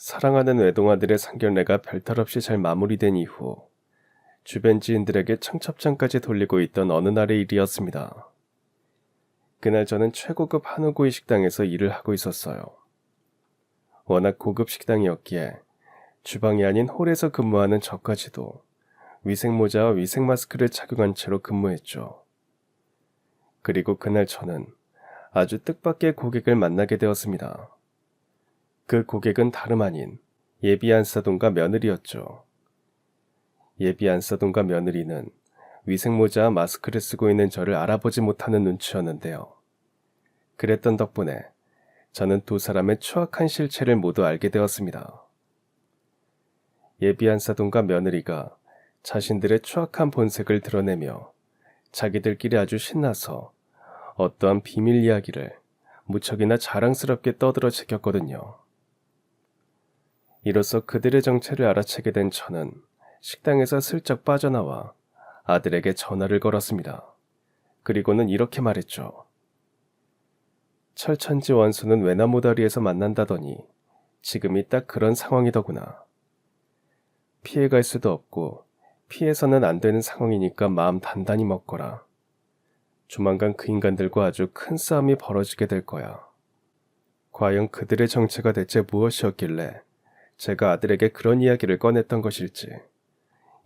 사랑하는 외동아들의 상견례가 별탈 없이 잘 마무리된 이후 주변 지인들에게 청첩장까지 돌리고 있던 어느 날의 일이었습니다. 그날 저는 최고급 한우구이 식당에서 일을 하고 있었어요. 워낙 고급 식당이었기에 주방이 아닌 홀에서 근무하는 저까지도 위생모자와 위생마스크를 착용한 채로 근무했죠. 그리고 그날 저는 아주 뜻밖의 고객을 만나게 되었습니다. 그 고객은 다름 아닌 예비 안사돈과 며느리였죠. 예비 안사돈과 며느리는 위생모자와 마스크를 쓰고 있는 저를 알아보지 못하는 눈치였는데요. 그랬던 덕분에 저는 두 사람의 추악한 실체를 모두 알게 되었습니다. 예비 안사돈과 며느리가 자신들의 추악한 본색을 드러내며 자기들끼리 아주 신나서 어떠한 비밀 이야기를 무척이나 자랑스럽게 떠들어 제꼈거든요. 이로써 그들의 정체를 알아채게 된 저는 식당에서 슬쩍 빠져나와 아들에게 전화를 걸었습니다. 그리고는 이렇게 말했죠. 철천지 원수는 외나무다리에서 만난다더니 지금이 딱 그런 상황이더구나. 피해갈 수도 없고 피해서는 안 되는 상황이니까 마음 단단히 먹거라. 조만간 그 인간들과 아주 큰 싸움이 벌어지게 될 거야. 과연 그들의 정체가 대체 무엇이었길래 제가 아들에게 그런 이야기를 꺼냈던 것일지,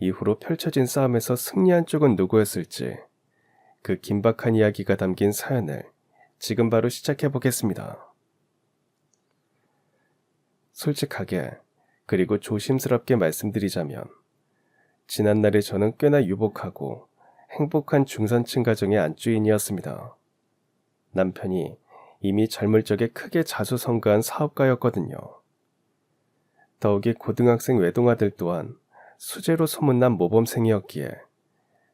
이후로 펼쳐진 싸움에서 승리한 쪽은 누구였을지, 그 긴박한 이야기가 담긴 사연을 지금 바로 시작해 보겠습니다. 솔직하게 그리고 조심스럽게 말씀드리자면 지난날에 저는 꽤나 유복하고 행복한 중산층 가정의 안주인이었습니다. 남편이 이미 젊을 적에 크게 자수성가한 사업가였거든요. 더욱이 고등학생 외동아들 또한 수재로 소문난 모범생이었기에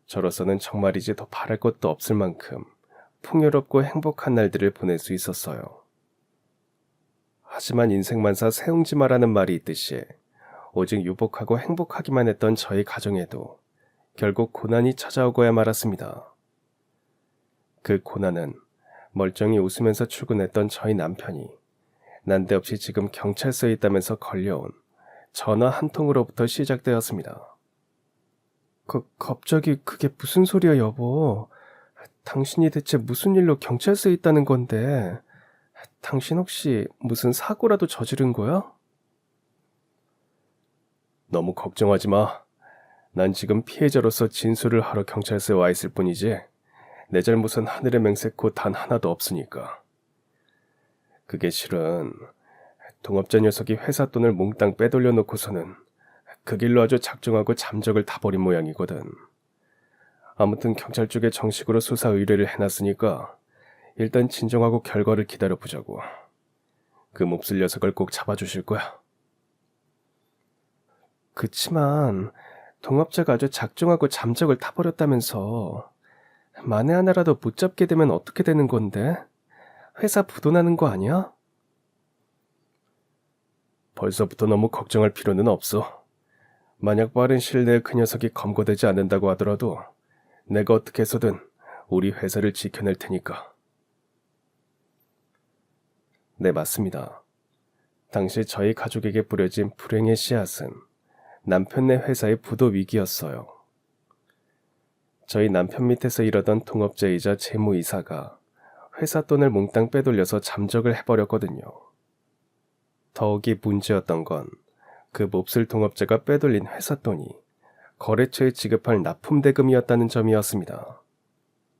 저로서는 정말이지 더 바랄 것도 없을 만큼 풍요롭고 행복한 날들을 보낼 수 있었어요. 하지만 인생만사 세웅지마라는 말이 있듯이 오직 유복하고 행복하기만 했던 저희 가정에도 결국 고난이 찾아오고야 말았습니다. 그 고난은 멀쩡히 웃으면서 출근했던 저희 남편이 난데없이 지금 경찰서에 있다면서 걸려온 전화 한 통으로부터 시작되었습니다. 갑자기 그게 무슨 소리야, 여보? 당신이 대체 무슨 일로 경찰서에 있다는 건데, 당신 혹시 무슨 사고라도 저지른 거야? 너무 걱정하지 마. 난 지금 피해자로서 진술을 하러 경찰서에 와 있을 뿐이지 내 잘못은 하늘의 맹세코 단 하나도 없으니까. 그게 실은 동업자 녀석이 회사 돈을 몽땅 빼돌려 놓고서는 그 길로 아주 작정하고 잠적을 타버린 모양이거든. 아무튼 경찰 쪽에 정식으로 수사 의뢰를 해놨으니까 일단 진정하고 결과를 기다려보자고. 그 몹쓸 녀석을 꼭 잡아주실 거야. 그치만 동업자가 아주 작정하고 잠적을 타버렸다면서 만에 하나라도 못 잡게 되면 어떻게 되는 건데? 회사 부도나는 거 아니야? 벌써부터 너무 걱정할 필요는 없어. 만약 빠른 시일 내에 그 녀석이 검거되지 않는다고 하더라도 내가 어떻게 해서든 우리 회사를 지켜낼 테니까. 네, 맞습니다. 당시 저희 가족에게 뿌려진 불행의 씨앗은 남편네 회사의 부도 위기였어요. 저희 남편 밑에서 일하던 동업자이자 재무이사가 회사 돈을 몽땅 빼돌려서 잠적을 해버렸거든요. 더욱이 문제였던 건 그 몹쓸 동업자가 빼돌린 회사 돈이 거래처에 지급할 납품대금이었다는 점이었습니다.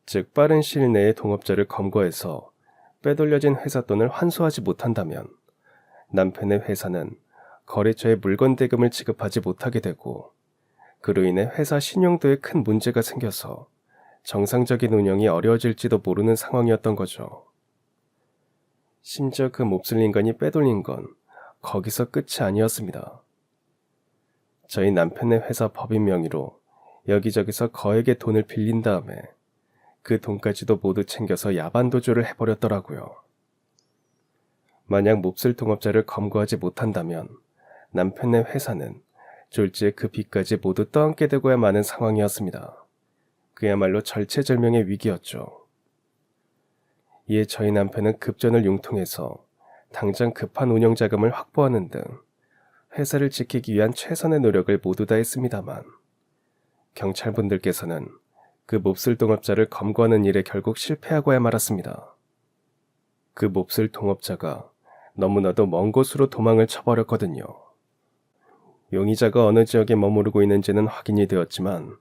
즉 빠른 시일 내에 동업자를 검거해서 빼돌려진 회사 돈을 환수하지 못한다면 남편의 회사는 거래처에 물건 대금을 지급하지 못하게 되고 그로 인해 회사 신용도에 큰 문제가 생겨서 정상적인 운영이 어려워질지도 모르는 상황이었던 거죠. 심지어 그 몹쓸 인간이 빼돌린 건 거기서 끝이 아니었습니다. 저희 남편의 회사 법인 명의로 여기저기서 거액의 돈을 빌린 다음에 그 돈까지도 모두 챙겨서 야반도주를 해버렸더라고요. 만약 몹쓸 동업자를 검거하지 못한다면 남편의 회사는 졸지에 그 빚까지 모두 떠안게 되고야 마는 상황이었습니다. 그야말로 절체절명의 위기였죠. 이에 저희 남편은 급전을 융통해서 당장 급한 운영자금을 확보하는 등 회사를 지키기 위한 최선의 노력을 모두 다 했습니다만 경찰분들께서는 그 몹쓸 동업자를 검거하는 일에 결국 실패하고야 말았습니다. 그 몹쓸 동업자가 너무나도 먼 곳으로 도망을 쳐버렸거든요. 용의자가 어느 지역에 머무르고 있는지는 확인이 되었지만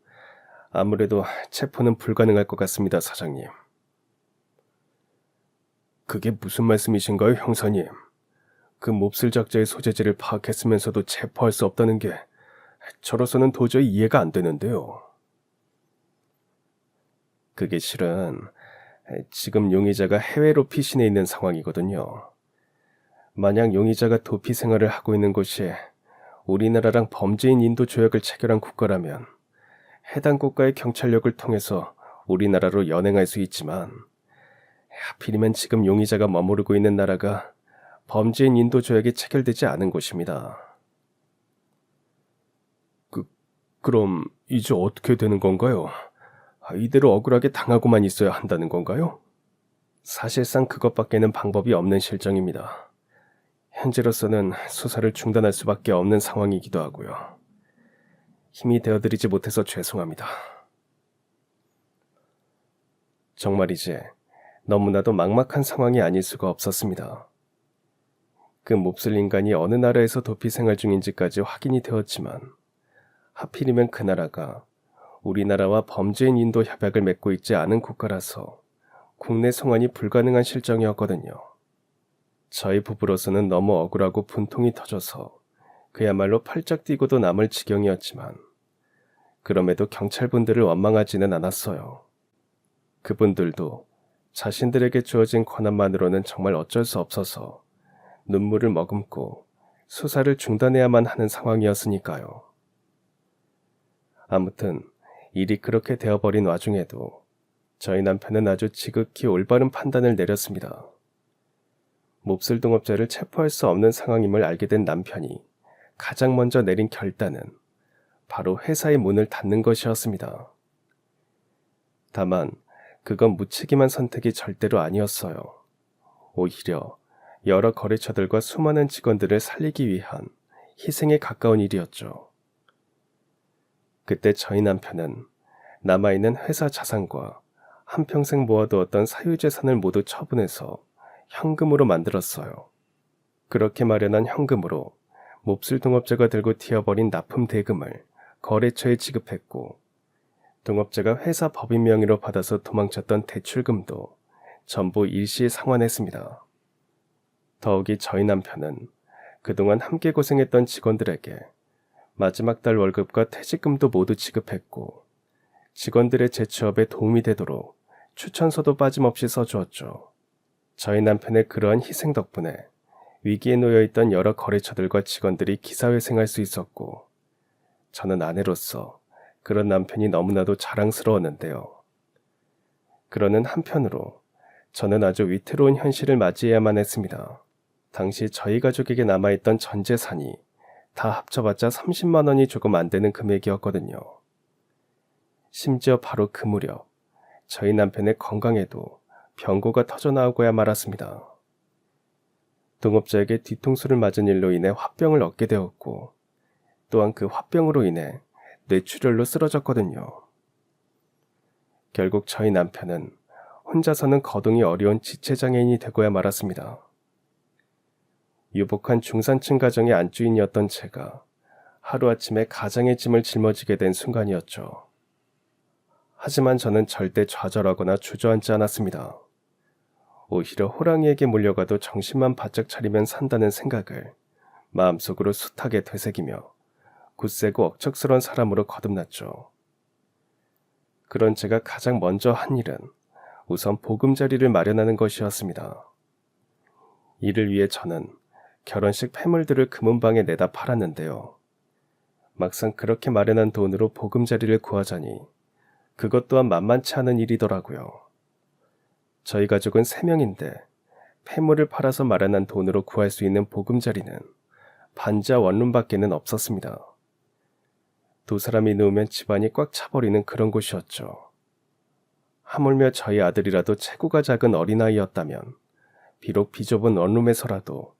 아무래도 체포는 불가능할 것 같습니다, 사장님. 그게 무슨 말씀이신가요, 형사님? 그 몹쓸 작자의 소재지를 파악했으면서도 체포할 수 없다는 게 저로서는 도저히 이해가 안 되는데요. 그게 실은 지금 용의자가 해외로 피신해 있는 상황이거든요. 만약 용의자가 도피 생활을 하고 있는 곳이 우리나라랑 범죄인 인도 조약을 체결한 국가라면 해당 국가의 경찰력을 통해서 우리나라로 연행할 수 있지만 하필이면 지금 용의자가 머무르고 있는 나라가 범죄인 인도 조약이 체결되지 않은 곳입니다. 그럼 이제 어떻게 되는 건가요? 이대로 억울하게 당하고만 있어야 한다는 건가요? 사실상 그것밖에는 방법이 없는 실정입니다. 현재로서는 수사를 중단할 수밖에 없는 상황이기도 하고요. 힘이 되어드리지 못해서 죄송합니다. 정말 이제 너무나도 막막한 상황이 아닐 수가 없었습니다. 그 몹쓸 인간이 어느 나라에서 도피 생활 중인지까지 확인이 되었지만 하필이면 그 나라가 우리나라와 범죄인 인도 협약을 맺고 있지 않은 국가라서 국내 송환이 불가능한 실정이었거든요. 저희 부부로서는 너무 억울하고 분통이 터져서 그야말로 팔짝 뛰고도 남을 지경이었지만 그럼에도 경찰분들을 원망하지는 않았어요. 그분들도 자신들에게 주어진 권한만으로는 정말 어쩔 수 없어서 눈물을 머금고 수사를 중단해야만 하는 상황이었으니까요. 아무튼 일이 그렇게 되어버린 와중에도 저희 남편은 아주 지극히 올바른 판단을 내렸습니다. 몹쓸 동업자를 체포할 수 없는 상황임을 알게 된 남편이 가장 먼저 내린 결단은 바로 회사의 문을 닫는 것이었습니다. 다만 그건 무책임한 선택이 절대로 아니었어요. 오히려 여러 거래처들과 수많은 직원들을 살리기 위한 희생에 가까운 일이었죠. 그때 저희 남편은 남아있는 회사 자산과 한평생 모아두었던 사유재산을 모두 처분해서 현금으로 만들었어요. 그렇게 마련한 현금으로 몹쓸 동업자가 들고 튀어버린 납품 대금을 거래처에 지급했고 동업자가 회사 법인 명의로 받아서 도망쳤던 대출금도 전부 일시에 상환했습니다. 더욱이 저희 남편은 그동안 함께 고생했던 직원들에게 마지막 달 월급과 퇴직금도 모두 지급했고 직원들의 재취업에 도움이 되도록 추천서도 빠짐없이 써주었죠. 저희 남편의 그러한 희생 덕분에 위기에 놓여있던 여러 거래처들과 직원들이 기사회생할 수 있었고 저는 아내로서 그런 남편이 너무나도 자랑스러웠는데요. 그러는 한편으로 저는 아주 위태로운 현실을 맞이해야만 했습니다. 당시 저희 가족에게 남아있던 전 재산이 다 합쳐봤자 30만 원이 조금 안 되는 금액이었거든요. 심지어 바로 그 무렵 저희 남편의 건강에도 병고가 터져나오고야 말았습니다. 동업자에게 뒤통수를 맞은 일로 인해 화병을 얻게 되었고 또한 그 화병으로 인해 뇌출혈로 쓰러졌거든요. 결국 저희 남편은 혼자서는 거동이 어려운 지체장애인이 되고야 말았습니다. 유복한 중산층 가정의 안주인이었던 제가 하루아침에 가장의 짐을 짊어지게 된 순간이었죠. 하지만 저는 절대 좌절하거나 주저앉지 않았습니다. 오히려 호랑이에게 몰려가도 정신만 바짝 차리면 산다는 생각을 마음속으로 숱하게 되새기며 굳세고 억척스러운 사람으로 거듭났죠. 그런 제가 가장 먼저 한 일은 우선 보금자리를 마련하는 것이었습니다. 이를 위해 저는 결혼식 폐물들을 금은방에 내다 팔았는데요. 막상 그렇게 마련한 돈으로 보금자리를 구하자니 그것 또한 만만치 않은 일이더라고요. 저희 가족은 3명인데 폐물을 팔아서 마련한 돈으로 구할 수 있는 보금자리는 반지하 원룸밖에는 없었습니다. 2사람이 누우면 집안이 꽉 차버리는 그런 곳이었죠. 하물며 저희 아들이라도 체구가 작은 어린아이였다면 비록 비좁은 원룸에서라도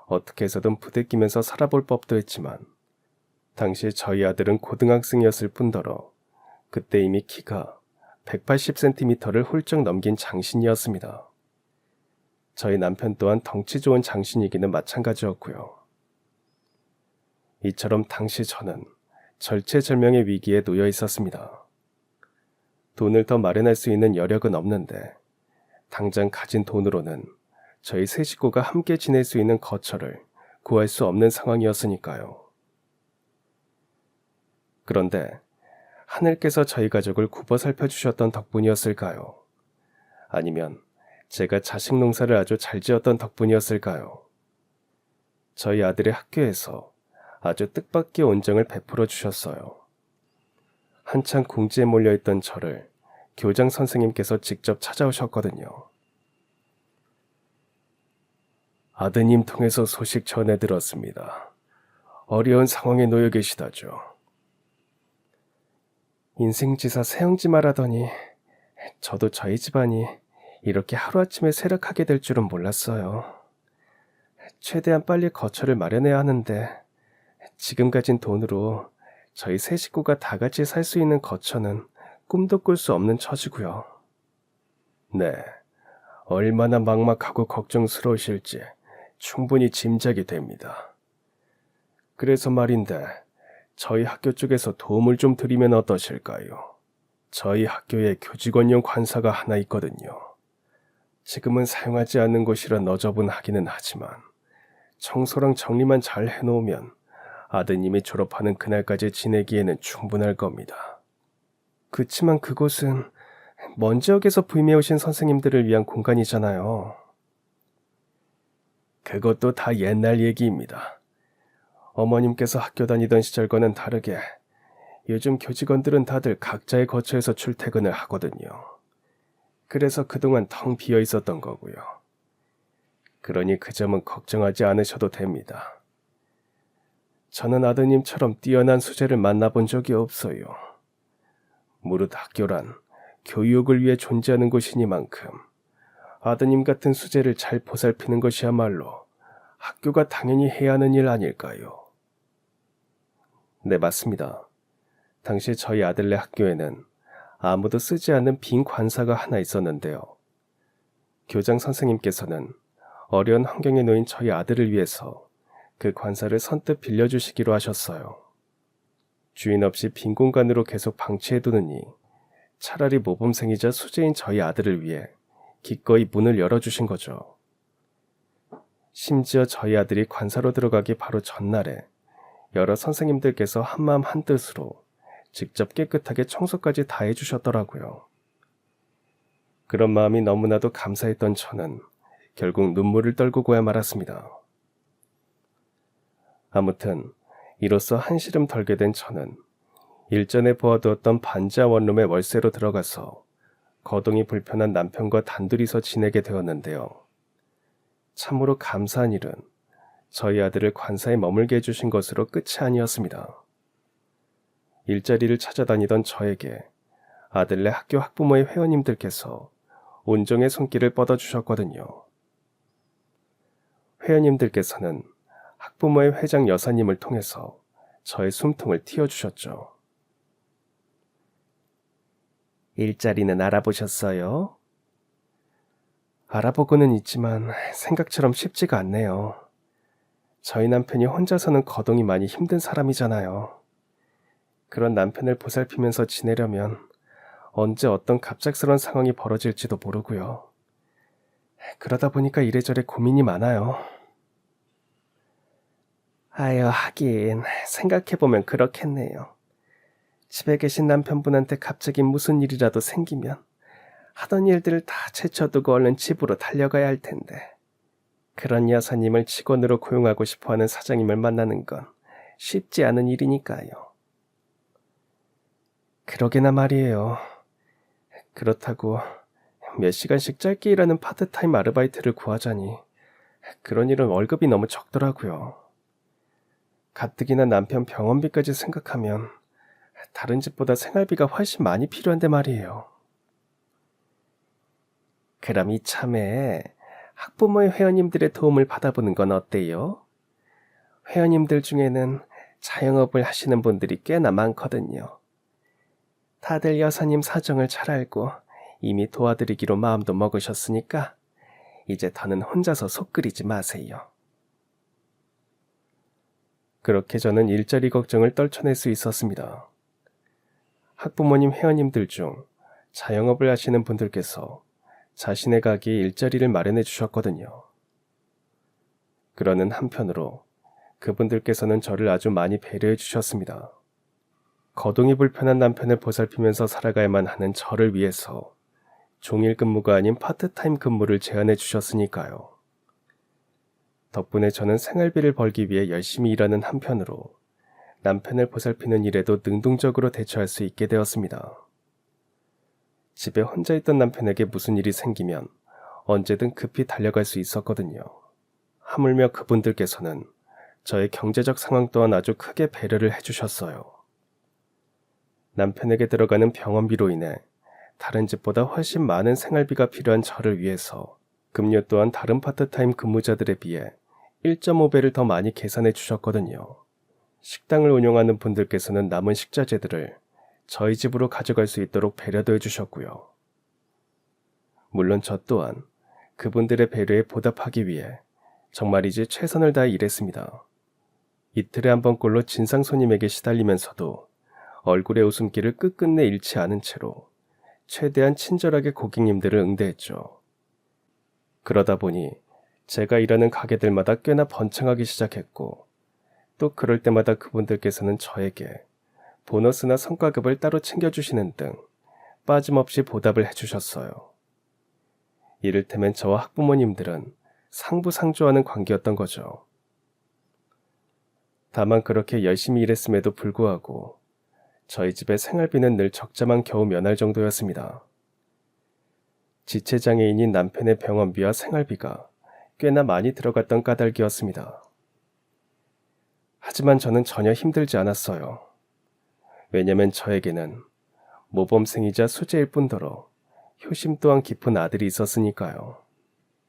어떻게 해서든 부대끼면서 살아볼 법도 했지만 당시 저희 아들은 고등학생이었을 뿐더러 그때 이미 키가 180cm를 훌쩍 넘긴 장신이었습니다. 저희 남편 또한 덩치 좋은 장신이기는 마찬가지였고요. 이처럼 당시 저는 절체절명의 위기에 놓여 있었습니다. 돈을 더 마련할 수 있는 여력은 없는데 당장 가진 돈으로는 저희 세 식구가 함께 지낼 수 있는 거처를 구할 수 없는 상황이었으니까요. 그런데 하늘께서 저희 가족을 굽어 살펴주셨던 덕분이었을까요? 아니면 제가 자식 농사를 아주 잘 지었던 덕분이었을까요? 저희 아들의 학교에서 아주 뜻밖의 온정을 베풀어 주셨어요. 한창 궁지에 몰려있던 저를 교장 선생님께서 직접 찾아오셨거든요. 아드님 통해서 소식 전해 들었습니다. 어려운 상황에 놓여 계시다죠. 인생지사 세영지 말하더니 저도 저희 집안이 이렇게 하루아침에 쇠락하게 될 줄은 몰랐어요. 최대한 빨리 거처를 마련해야 하는데 지금 가진 돈으로 저희 세 식구가 다 같이 살 수 있는 거처는 꿈도 꿀 수 없는 처지고요. 네, 얼마나 막막하고 걱정스러우실지 충분히 짐작이 됩니다. 그래서 말인데 저희 학교 쪽에서 도움을 좀 드리면 어떠실까요? 저희 학교에 교직원용 관사가 하나 있거든요. 지금은 사용하지 않는 곳이라 너저분하기는 하지만 청소랑 정리만 잘 해놓으면 아드님이 졸업하는 그날까지 지내기에는 충분할 겁니다. 그치만 그곳은 먼 지역에서 부임해오신 선생님들을 위한 공간이잖아요. 그것도 다 옛날 얘기입니다. 어머님께서 학교 다니던 시절과는 다르게 요즘 교직원들은 다들 각자의 거처에서 출퇴근을 하거든요. 그래서 그동안 텅 비어 있었던 거고요. 그러니 그 점은 걱정하지 않으셔도 됩니다. 저는 아드님처럼 뛰어난 수재를 만나본 적이 없어요. 무릇 학교란 교육을 위해 존재하는 곳이니만큼 아드님 같은 수재를 잘 보살피는 것이야말로 학교가 당연히 해야 하는 일 아닐까요? 네, 맞습니다. 당시 저희 아들네 학교에는 아무도 쓰지 않는 빈 관사가 하나 있었는데요. 교장 선생님께서는 어려운 환경에 놓인 저희 아들을 위해서 그 관사를 선뜻 빌려주시기로 하셨어요. 주인 없이 빈 공간으로 계속 방치해두느니 차라리 모범생이자 수재인 저희 아들을 위해 기꺼이 문을 열어주신 거죠. 심지어 저희 아들이 관사로 들어가기 바로 전날에 여러 선생님들께서 한마음 한뜻으로 직접 깨끗하게 청소까지 다 해주셨더라고요. 그런 마음이 너무나도 감사했던 저는 결국 눈물을 떨구고야 말았습니다. 아무튼 이로써 한시름 덜게 된 저는 일전에 보아두었던 반지하 원룸의 월세로 들어가서 거동이 불편한 남편과 단둘이서 지내게 되었는데요. 참으로 감사한 일은 저희 아들을 관사에 머물게 해주신 것으로 끝이 아니었습니다. 일자리를 찾아다니던 저에게 아들네 학교 학부모의 회원님들께서 온종의 손길을 뻗어주셨거든요. 회원님들께서는 학부모의 회장 여사님을 통해서 저의 숨통을 틔워주셨죠. 일자리는 알아보셨어요? 알아보고는 있지만 생각처럼 쉽지가 않네요. 저희 남편이 혼자서는 거동이 많이 힘든 사람이잖아요. 그런 남편을 보살피면서 지내려면 언제 어떤 갑작스런 상황이 벌어질지도 모르고요. 그러다 보니까 이래저래 고민이 많아요. 아유, 하긴 생각해보면 그렇겠네요. 집에 계신 남편분한테 갑자기 무슨 일이라도 생기면 하던 일들을 다 제쳐두고 얼른 집으로 달려가야 할 텐데 그런 여사님을 직원으로 고용하고 싶어하는 사장님을 만나는 건 쉽지 않은 일이니까요. 그러게나 말이에요. 그렇다고 몇 시간씩 짧게 일하는 파트타임 아르바이트를 구하자니 그런 일은 월급이 너무 적더라고요. 가뜩이나 남편 병원비까지 생각하면 다른 집보다 생활비가 훨씬 많이 필요한데 말이에요. 그럼 이참에 학부모의 회원님들의 도움을 받아보는 건 어때요? 회원님들 중에는 자영업을 하시는 분들이 꽤나 많거든요. 다들 여사님 사정을 잘 알고 이미 도와드리기로 마음도 먹으셨으니까 이제 더는 혼자서 속 끓이지 마세요. 그렇게 저는 일자리 걱정을 떨쳐낼 수 있었습니다. 학부모님 회원님들 중 자영업을 하시는 분들께서 자신의 가게에 일자리를 마련해 주셨거든요. 그러는 한편으로 그분들께서는 저를 아주 많이 배려해 주셨습니다. 거동이 불편한 남편을 보살피면서 살아가야만 하는 저를 위해서 종일 근무가 아닌 파트타임 근무를 제안해 주셨으니까요. 덕분에 저는 생활비를 벌기 위해 열심히 일하는 한편으로 남편을 보살피는 일에도 능동적으로 대처할 수 있게 되었습니다. 집에 혼자 있던 남편에게 무슨 일이 생기면 언제든 급히 달려갈 수 있었거든요. 하물며 그분들께서는 저의 경제적 상황 또한 아주 크게 배려를 해주셨어요. 남편에게 들어가는 병원비로 인해 다른 집보다 훨씬 많은 생활비가 필요한 저를 위해서 급료 또한 다른 파트타임 근무자들에 비해 1.5배를 더 많이 계산해 주셨거든요. 식당을 운영하는 분들께서는 남은 식자재들을 저희 집으로 가져갈 수 있도록 배려도 해주셨고요. 물론 저 또한 그분들의 배려에 보답하기 위해 정말이지 최선을 다해 일했습니다. 이틀에 한 번꼴로 진상 손님에게 시달리면서도 얼굴의 웃음기를 끝끝내 잃지 않은 채로 최대한 친절하게 고객님들을 응대했죠. 그러다 보니 제가 일하는 가게들마다 꽤나 번창하기 시작했고 또 그럴 때마다 그분들께서는 저에게 보너스나 성과급을 따로 챙겨주시는 등 빠짐없이 보답을 해주셨어요. 이를테면 저와 학부모님들은 상부상조하는 관계였던 거죠. 다만 그렇게 열심히 일했음에도 불구하고 저희 집의 생활비는 늘 적자만 겨우 면할 정도였습니다. 지체장애인인 남편의 병원비와 생활비가 꽤나 많이 들어갔던 까닭이었습니다. 하지만 저는 전혀 힘들지 않았어요. 왜냐면 저에게는 모범생이자 수재일 뿐더러 효심 또한 깊은 아들이 있었으니까요.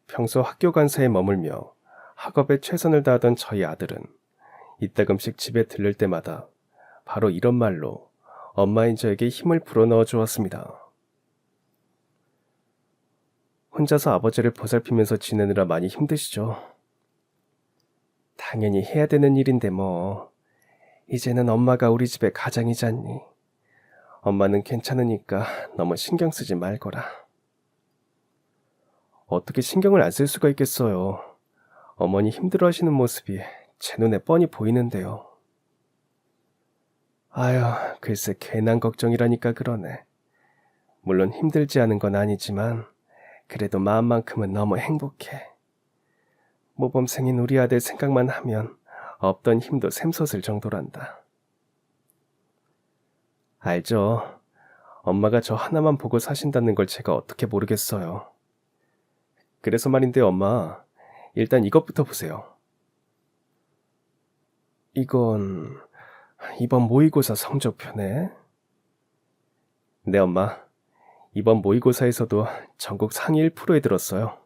평소 학교 간사에 머물며 학업에 최선을 다하던 저희 아들은 이따금씩 집에 들를 때마다 바로 이런 말로 엄마인 저에게 힘을 불어넣어 주었습니다. 혼자서 아버지를 보살피면서 지내느라 많이 힘드시죠? 당연히 해야 되는 일인데 뭐. 이제는 엄마가 우리 집의 가장이잖니. 엄마는 괜찮으니까 너무 신경 쓰지 말거라. 어떻게 신경을 안 쓸 수가 있겠어요. 어머니 힘들어하시는 모습이 제 눈에 뻔히 보이는데요. 아휴, 글쎄 괜한 걱정이라니까 그러네. 물론 힘들지 않은 건 아니지만 그래도 마음만큼은 너무 행복해. 모범생인 우리 아들 생각만 하면 없던 힘도 샘솟을 정도란다. 알죠. 엄마가 저 하나만 보고 사신다는 걸 제가 어떻게 모르겠어요. 그래서 말인데 엄마, 일단 이것부터 보세요. 이건 이번 모의고사 성적표네. 네 엄마, 이번 모의고사에서도 전국 상위 1%에 들었어요.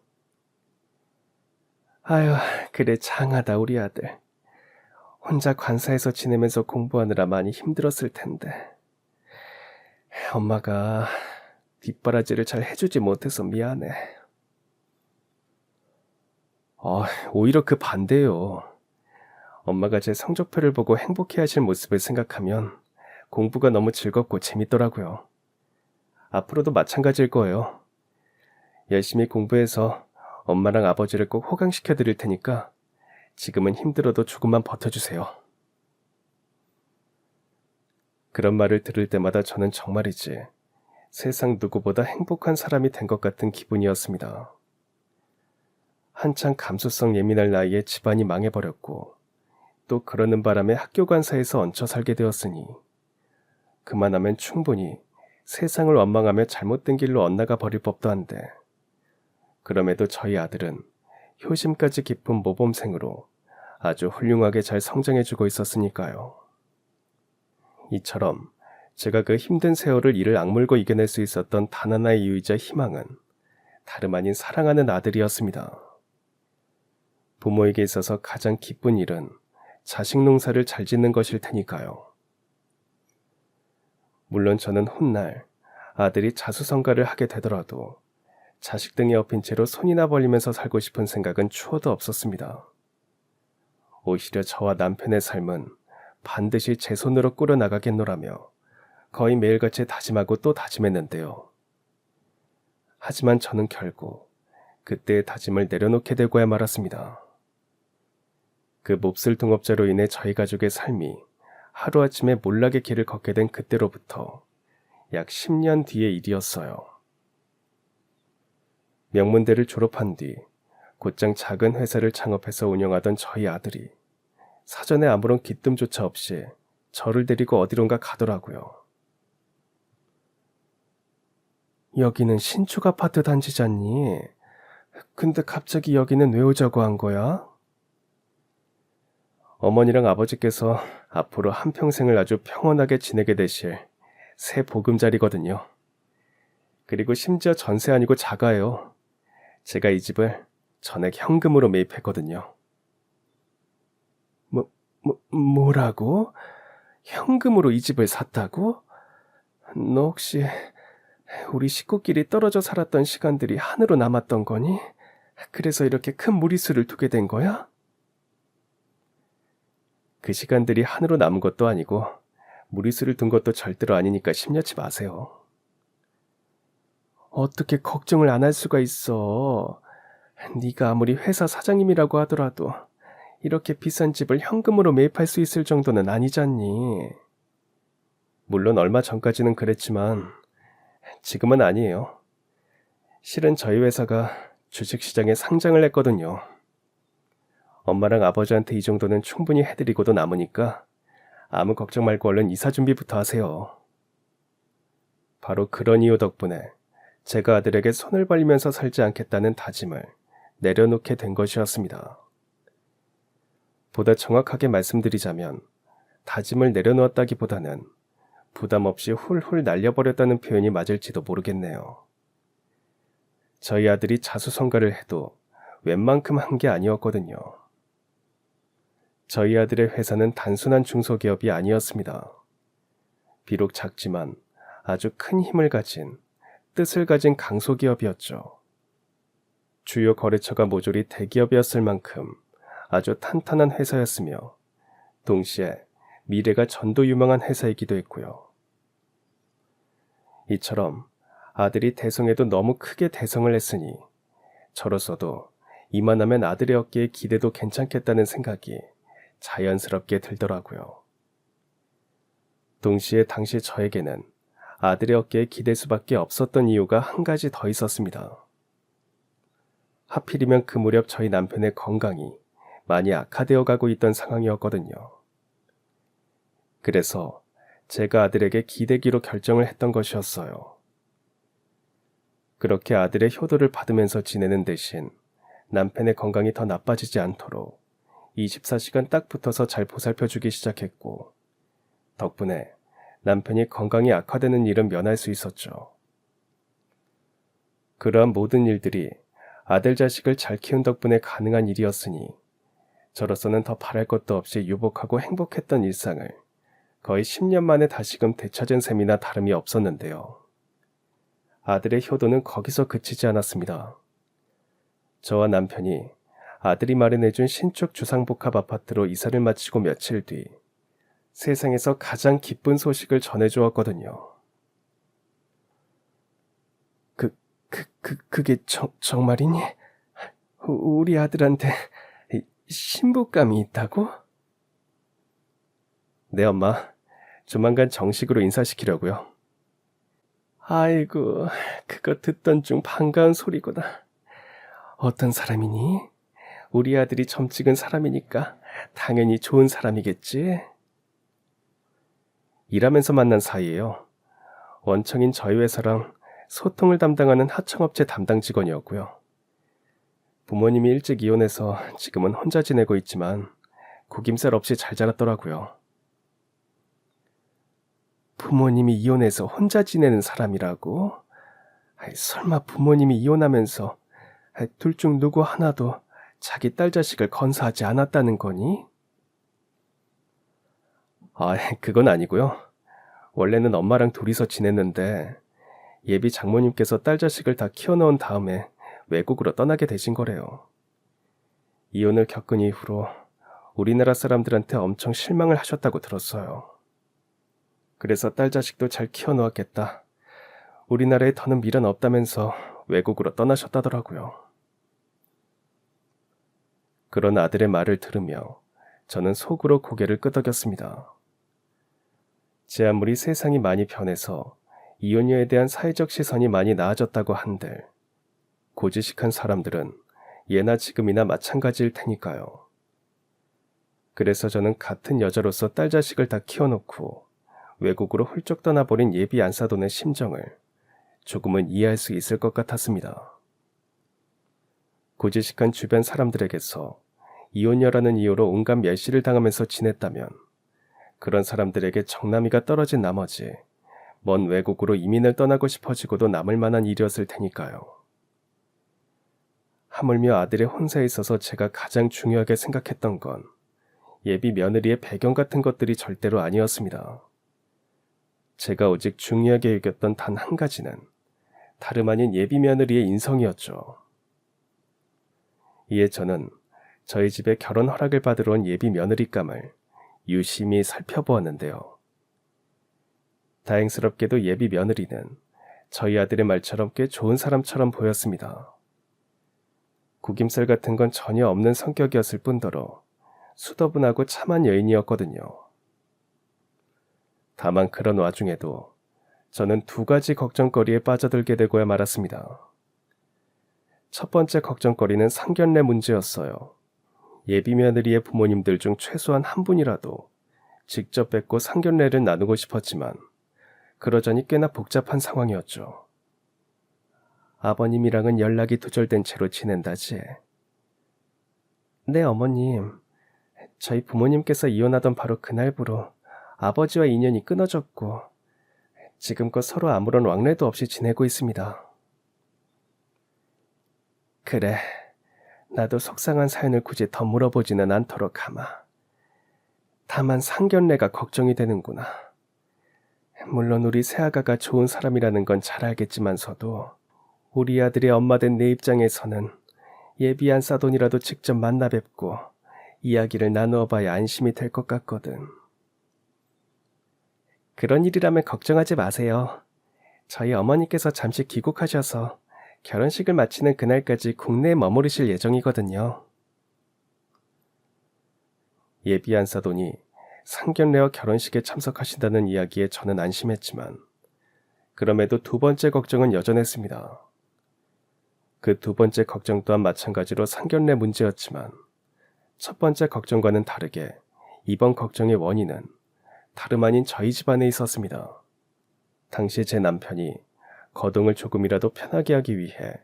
아유, 그래 장하다 우리 아들. 혼자 관사에서 지내면서 공부하느라 많이 힘들었을 텐데. 엄마가 뒷바라지를 잘 해주지 못해서 미안해. 오히려 그 반대요. 엄마가 제 성적표를 보고 행복해하실 모습을 생각하면 공부가 너무 즐겁고 재밌더라고요. 앞으로도 마찬가지일 거예요. 열심히 공부해서 엄마랑 아버지를 꼭 호강시켜 드릴 테니까 지금은 힘들어도 조금만 버텨주세요. 그런 말을 들을 때마다 저는 정말이지 세상 누구보다 행복한 사람이 된 것 같은 기분이었습니다. 한창 감수성 예민할 나이에 집안이 망해버렸고 또 그러는 바람에 학교 관사에서 얹혀 살게 되었으니 그만하면 충분히 세상을 원망하며 잘못된 길로 엇나가 버릴 법도 한데 그럼에도 저희 아들은 효심까지 깊은 모범생으로 아주 훌륭하게 잘 성장해주고 있었으니까요. 이처럼 제가 그 힘든 세월을 이를 악물고 이겨낼 수 있었던 단 하나의 이유이자 희망은 다름 아닌 사랑하는 아들이었습니다. 부모에게 있어서 가장 기쁜 일은 자식 농사를 잘 짓는 것일 테니까요. 물론 저는 훗날 아들이 자수성가를 하게 되더라도 자식 등에 업힌 채로 손이나 벌리면서 살고 싶은 생각은 추호도 없었습니다. 오히려 저와 남편의 삶은 반드시 제 손으로 꾸려나가겠노라며 거의 매일같이 다짐하고 또 다짐했는데요. 하지만 저는 결국 그때의 다짐을 내려놓게 되고야 말았습니다. 그 몹쓸 동업자로 인해 저희 가족의 삶이 하루아침에 몰락의 길을 걷게 된 그때로부터 약 10년 뒤의 일이었어요. 명문대를 졸업한 뒤 곧장 작은 회사를 창업해서 운영하던 저희 아들이 사전에 아무런 기뜸조차 없이 저를 데리고 어디론가 가더라고요. 여기는 신축 아파트 단지잖니. 근데 갑자기 여기는 왜 오자고 한 거야? 어머니랑 아버지께서 앞으로 한평생을 아주 평온하게 지내게 되실 새 보금자리거든요. 그리고 심지어 전세 아니고 자가예요. 제가 이 집을 전액 현금으로 매입했거든요. 뭐라고? 현금으로 이 집을 샀다고? 너 혹시 우리 식구끼리 떨어져 살았던 시간들이 한으로 남았던 거니? 그래서 이렇게 큰 무리수를 두게 된 거야? 그 시간들이 한으로 남은 것도 아니고 무리수를 둔 것도 절대로 아니니까 심려치 마세요. 어떻게 걱정을 안 할 수가 있어. 네가 아무리 회사 사장님이라고 하더라도 이렇게 비싼 집을 현금으로 매입할 수 있을 정도는 아니잖니. 물론 얼마 전까지는 그랬지만 지금은 아니에요. 실은 저희 회사가 주식시장에 상장을 했거든요. 엄마랑 아버지한테 이 정도는 충분히 해드리고도 남으니까 아무 걱정 말고 얼른 이사 준비부터 하세요. 바로 그런 이유 덕분에 제가 아들에게 손을 벌리면서 살지 않겠다는 다짐을 내려놓게 된 것이었습니다. 보다 정확하게 말씀드리자면 다짐을 내려놓았다기보다는 부담 없이 훌훌 날려버렸다는 표현이 맞을지도 모르겠네요. 저희 아들이 자수성가를 해도 웬만큼 한 게 아니었거든요. 저희 아들의 회사는 단순한 중소기업이 아니었습니다. 비록 작지만 아주 큰 힘을 가진, 뜻을 가진 강소기업이었죠. 주요 거래처가 모조리 대기업이었을 만큼 아주 탄탄한 회사였으며 동시에 미래가 전도유망한 회사이기도 했고요. 이처럼 아들이 대성에도 너무 크게 대성을 했으니 저로서도 이만하면 아들의 어깨에 기대도 괜찮겠다는 생각이 자연스럽게 들더라고요. 동시에 당시 저에게는 아들의 어깨에 기댈 수밖에 없었던 이유가 한 가지 더 있었습니다. 하필이면 그 무렵 저희 남편의 건강이 많이 악화되어 가고 있던 상황이었거든요. 그래서 제가 아들에게 기대기로 결정을 했던 것이었어요. 그렇게 아들의 효도를 받으면서 지내는 대신 남편의 건강이 더 나빠지지 않도록 24시간 딱 붙어서 잘 보살펴주기 시작했고 덕분에 남편이 건강이 악화되는 일은 면할 수 있었죠. 그러한 모든 일들이 아들 자식을 잘 키운 덕분에 가능한 일이었으니 저로서는 더 바랄 것도 없이 유복하고 행복했던 일상을 거의 10년 만에 다시금 되찾은 셈이나 다름이 없었는데요. 아들의 효도는 거기서 그치지 않았습니다. 저와 남편이 아들이 마련해준 신축 주상복합 아파트로 이사를 마치고 며칠 뒤 세상에서 가장 기쁜 소식을 전해주었거든요. 그게 정말이니? 우리 아들한테 신부감이 있다고? 네, 엄마. 조만간 정식으로 인사시키려고요. 아이고, 그거 듣던 중 반가운 소리구나. 어떤 사람이니? 우리 아들이 점 찍은 사람이니까 당연히 좋은 사람이겠지? 일하면서 만난 사이예요. 원청인 저희 회사랑 소통을 담당하는 하청업체 담당 직원이었고요. 부모님이 일찍 이혼해서 지금은 혼자 지내고 있지만 구김살 없이 잘 자랐더라고요. 부모님이 이혼해서 혼자 지내는 사람이라고? 설마 부모님이 이혼하면서 둘 중 누구 하나도 자기 딸 자식을 건사하지 않았다는 거니? 그건 아니고요. 원래는 엄마랑 둘이서 지냈는데 예비 장모님께서 딸 자식을 다 키워놓은 다음에 외국으로 떠나게 되신 거래요. 이혼을 겪은 이후로 우리나라 사람들한테 엄청 실망을 하셨다고 들었어요. 그래서 딸 자식도 잘 키워놓았겠다. 우리나라에 더는 미련 없다면서 외국으로 떠나셨다더라고요. 그런 아들의 말을 들으며 저는 속으로 고개를 끄덕였습니다. 제 아무리 세상이 많이 변해서 이혼녀에 대한 사회적 시선이 많이 나아졌다고 한들 고지식한 사람들은 예나 지금이나 마찬가지일 테니까요. 그래서 저는 같은 여자로서 딸 자식을 다 키워놓고 외국으로 훌쩍 떠나버린 예비 안사돈의 심정을 조금은 이해할 수 있을 것 같았습니다. 고지식한 주변 사람들에게서 이혼녀라는 이유로 온갖 멸시를 당하면서 지냈다면 그런 사람들에게 정남이가 떨어진 나머지 먼 외국으로 이민을 떠나고 싶어지고도 남을 만한 일이었을 테니까요. 하물며 아들의 혼사에 있어서 제가 가장 중요하게 생각했던 건 예비 며느리의 배경 같은 것들이 절대로 아니었습니다. 제가 오직 중요하게 여겼던 단 한 가지는 다름 아닌 예비 며느리의 인성이었죠. 이에 저는 저희 집에 결혼 허락을 받으러 온 예비 며느리감을 유심히 살펴보았는데요. 다행스럽게도 예비 며느리는 저희 아들의 말처럼 꽤 좋은 사람처럼 보였습니다. 구김살 같은 건 전혀 없는 성격이었을 뿐더러 수더분하고 참한 여인이었거든요. 다만 그런 와중에도 저는 두 가지 걱정거리에 빠져들게 되고야 말았습니다. 첫 번째 걱정거리는 상견례 문제였어요. 예비 며느리의 부모님들 중 최소한 한 분이라도 직접 뵙고 상견례를 나누고 싶었지만 그러자니 꽤나 복잡한 상황이었죠. 아버님이랑은 연락이 두절된 채로 지낸다지. 네, 어머님. 저희 부모님께서 이혼하던 바로 그날부로 아버지와 인연이 끊어졌고 지금껏 서로 아무런 왕래도 없이 지내고 있습니다. 그래, 나도 속상한 사연을 굳이 더 물어보지는 않도록 하마. 다만 상견례가 걱정이 되는구나. 물론 우리 새아가가 좋은 사람이라는 건 잘 알겠지만서도 우리 아들의 엄마 된 내 입장에서는 예비 안사돈이라도 직접 만나 뵙고 이야기를 나누어 봐야 안심이 될 것 같거든. 그런 일이라면 걱정하지 마세요. 저희 어머니께서 잠시 귀국하셔서 결혼식을 마치는 그날까지 국내에 머무르실 예정이거든요. 예비 안사돈이 상견례와 결혼식에 참석하신다는 이야기에 저는 안심했지만 그럼에도 두 번째 걱정은 여전했습니다. 그 두 번째 걱정 또한 마찬가지로 상견례 문제였지만 첫 번째 걱정과는 다르게 이번 걱정의 원인은 다름 아닌 저희 집안에 있었습니다. 당시 제 남편이 거동을 조금이라도 편하게 하기 위해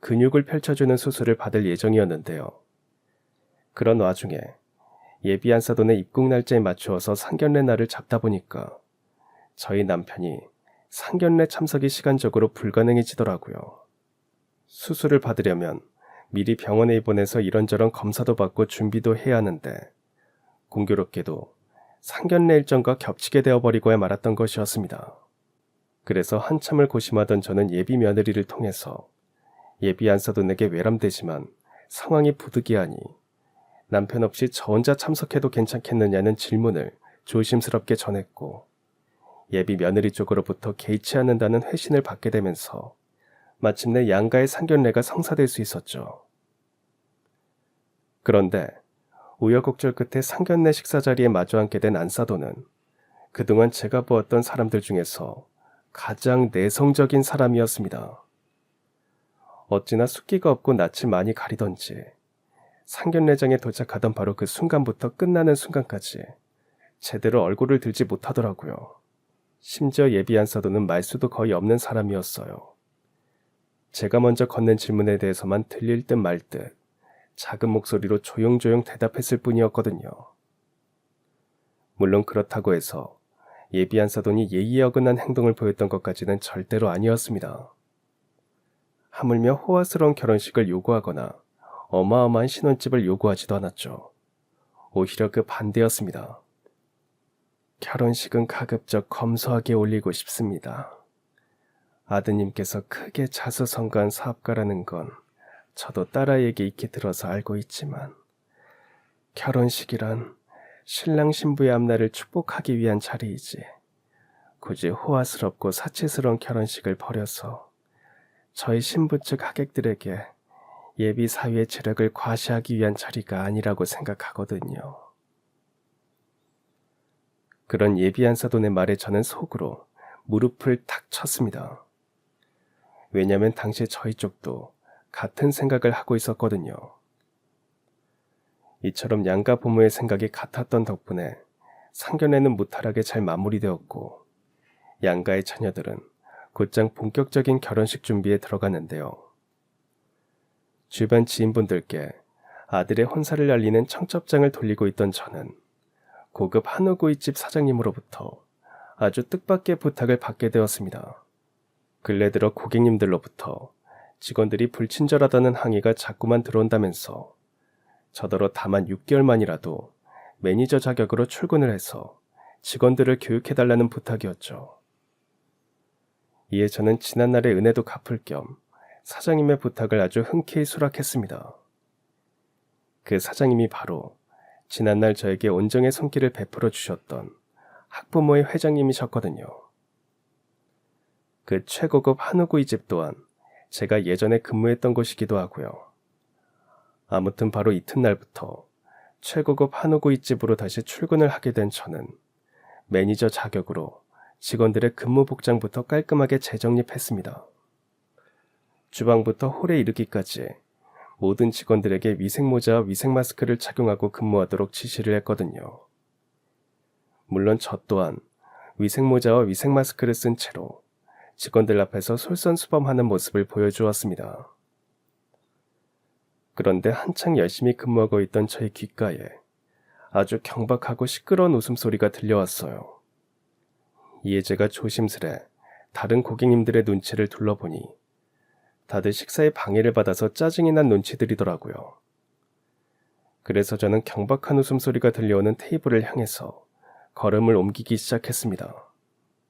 근육을 펼쳐주는 수술을 받을 예정이었는데요. 그런 와중에 예비 안사돈의 입국 날짜에 맞추어서 상견례 날을 잡다 보니까 저희 남편이 상견례 참석이 시간적으로 불가능해지더라고요. 수술을 받으려면 미리 병원에 입원해서 이런저런 검사도 받고 준비도 해야 하는데 공교롭게도 상견례 일정과 겹치게 되어버리고야 말았던 것이었습니다. 그래서 한참을 고심하던 저는 예비 며느리를 통해서 예비 안사돈에게 외람되지만 상황이 부득이하니 남편 없이 저 혼자 참석해도 괜찮겠느냐는 질문을 조심스럽게 전했고 예비 며느리 쪽으로부터 개의치 않는다는 회신을 받게 되면서 마침내 양가의 상견례가 성사될 수 있었죠. 그런데 우여곡절 끝에 상견례 식사 자리에 마주 앉게 된 안사돈은 그동안 제가 보았던 사람들 중에서 가장 내성적인 사람이었습니다. 어찌나 숫기가 없고 낯을 많이 가리던지 상견례장에 도착하던 바로 그 순간부터 끝나는 순간까지 제대로 얼굴을 들지 못하더라고요. 심지어 예비 안사돈은 말수도 거의 없는 사람이었어요. 제가 먼저 건넨 질문에 대해서만 들릴 듯 말 듯 작은 목소리로 조용조용 대답했을 뿐이었거든요. 물론 그렇다고 해서 예비 안사돈이 예의에 어긋난 행동을 보였던 것까지는 절대로 아니었습니다. 하물며 호화스러운 결혼식을 요구하거나 어마어마한 신혼집을 요구하지도 않았죠. 오히려 그 반대였습니다. 결혼식은 가급적 검소하게 올리고 싶습니다. 아드님께서 크게 자수성가한 사업가라는 건 저도 딸아이에게 익히 들어서 알고 있지만 결혼식이란 신랑 신부의 앞날을 축복하기 위한 자리이지 굳이 호화스럽고 사치스러운 결혼식을 벌여서 저희 신부 측 하객들에게 예비 사위의 재력을 과시하기 위한 자리가 아니라고 생각하거든요. 그런 예비 안사돈의 말에 저는 속으로 무릎을 탁 쳤습니다. 왜냐하면 당시 저희 쪽도 같은 생각을 하고 있었거든요. 이처럼 양가 부모의 생각이 같았던 덕분에 상견례는 무탈하게 잘 마무리되었고 양가의 자녀들은 곧장 본격적인 결혼식 준비에 들어갔는데요. 주변 지인분들께 아들의 혼사를 알리는 청첩장을 돌리고 있던 저는 고급 한우구이집 사장님으로부터 아주 뜻밖의 부탁을 받게 되었습니다. 근래 들어 고객님들로부터 직원들이 불친절하다는 항의가 자꾸만 들어온다면서 저더러 다만 6개월만이라도 매니저 자격으로 출근을 해서 직원들을 교육해달라는 부탁이었죠. 이에 저는 지난날의 은혜도 갚을 겸 사장님의 부탁을 아주 흔쾌히 수락했습니다. 그 사장님이 바로 지난날 저에게 온정의 손길을 베풀어 주셨던 학부모의 회장님이셨거든요. 그 최고급 한우구이집 또한 제가 예전에 근무했던 곳이기도 하고요. 아무튼 바로 이튿날부터 최고급 한우구이집으로 다시 출근을 하게 된 저는 매니저 자격으로 직원들의 근무 복장부터 깔끔하게 재정립했습니다. 주방부터 홀에 이르기까지 모든 직원들에게 위생모자와 위생마스크를 착용하고 근무하도록 지시를 했거든요. 물론 저 또한 위생모자와 위생마스크를 쓴 채로 직원들 앞에서 솔선수범하는 모습을 보여주었습니다. 그런데 한창 열심히 근무하고 있던 저의 귓가에 아주 경박하고 시끄러운 웃음소리가 들려왔어요. 이에 제가 조심스레 다른 고객님들의 눈치를 둘러보니 다들 식사에 방해를 받아서 짜증이 난 눈치들이더라고요. 그래서 저는 경박한 웃음소리가 들려오는 테이블을 향해서 걸음을 옮기기 시작했습니다.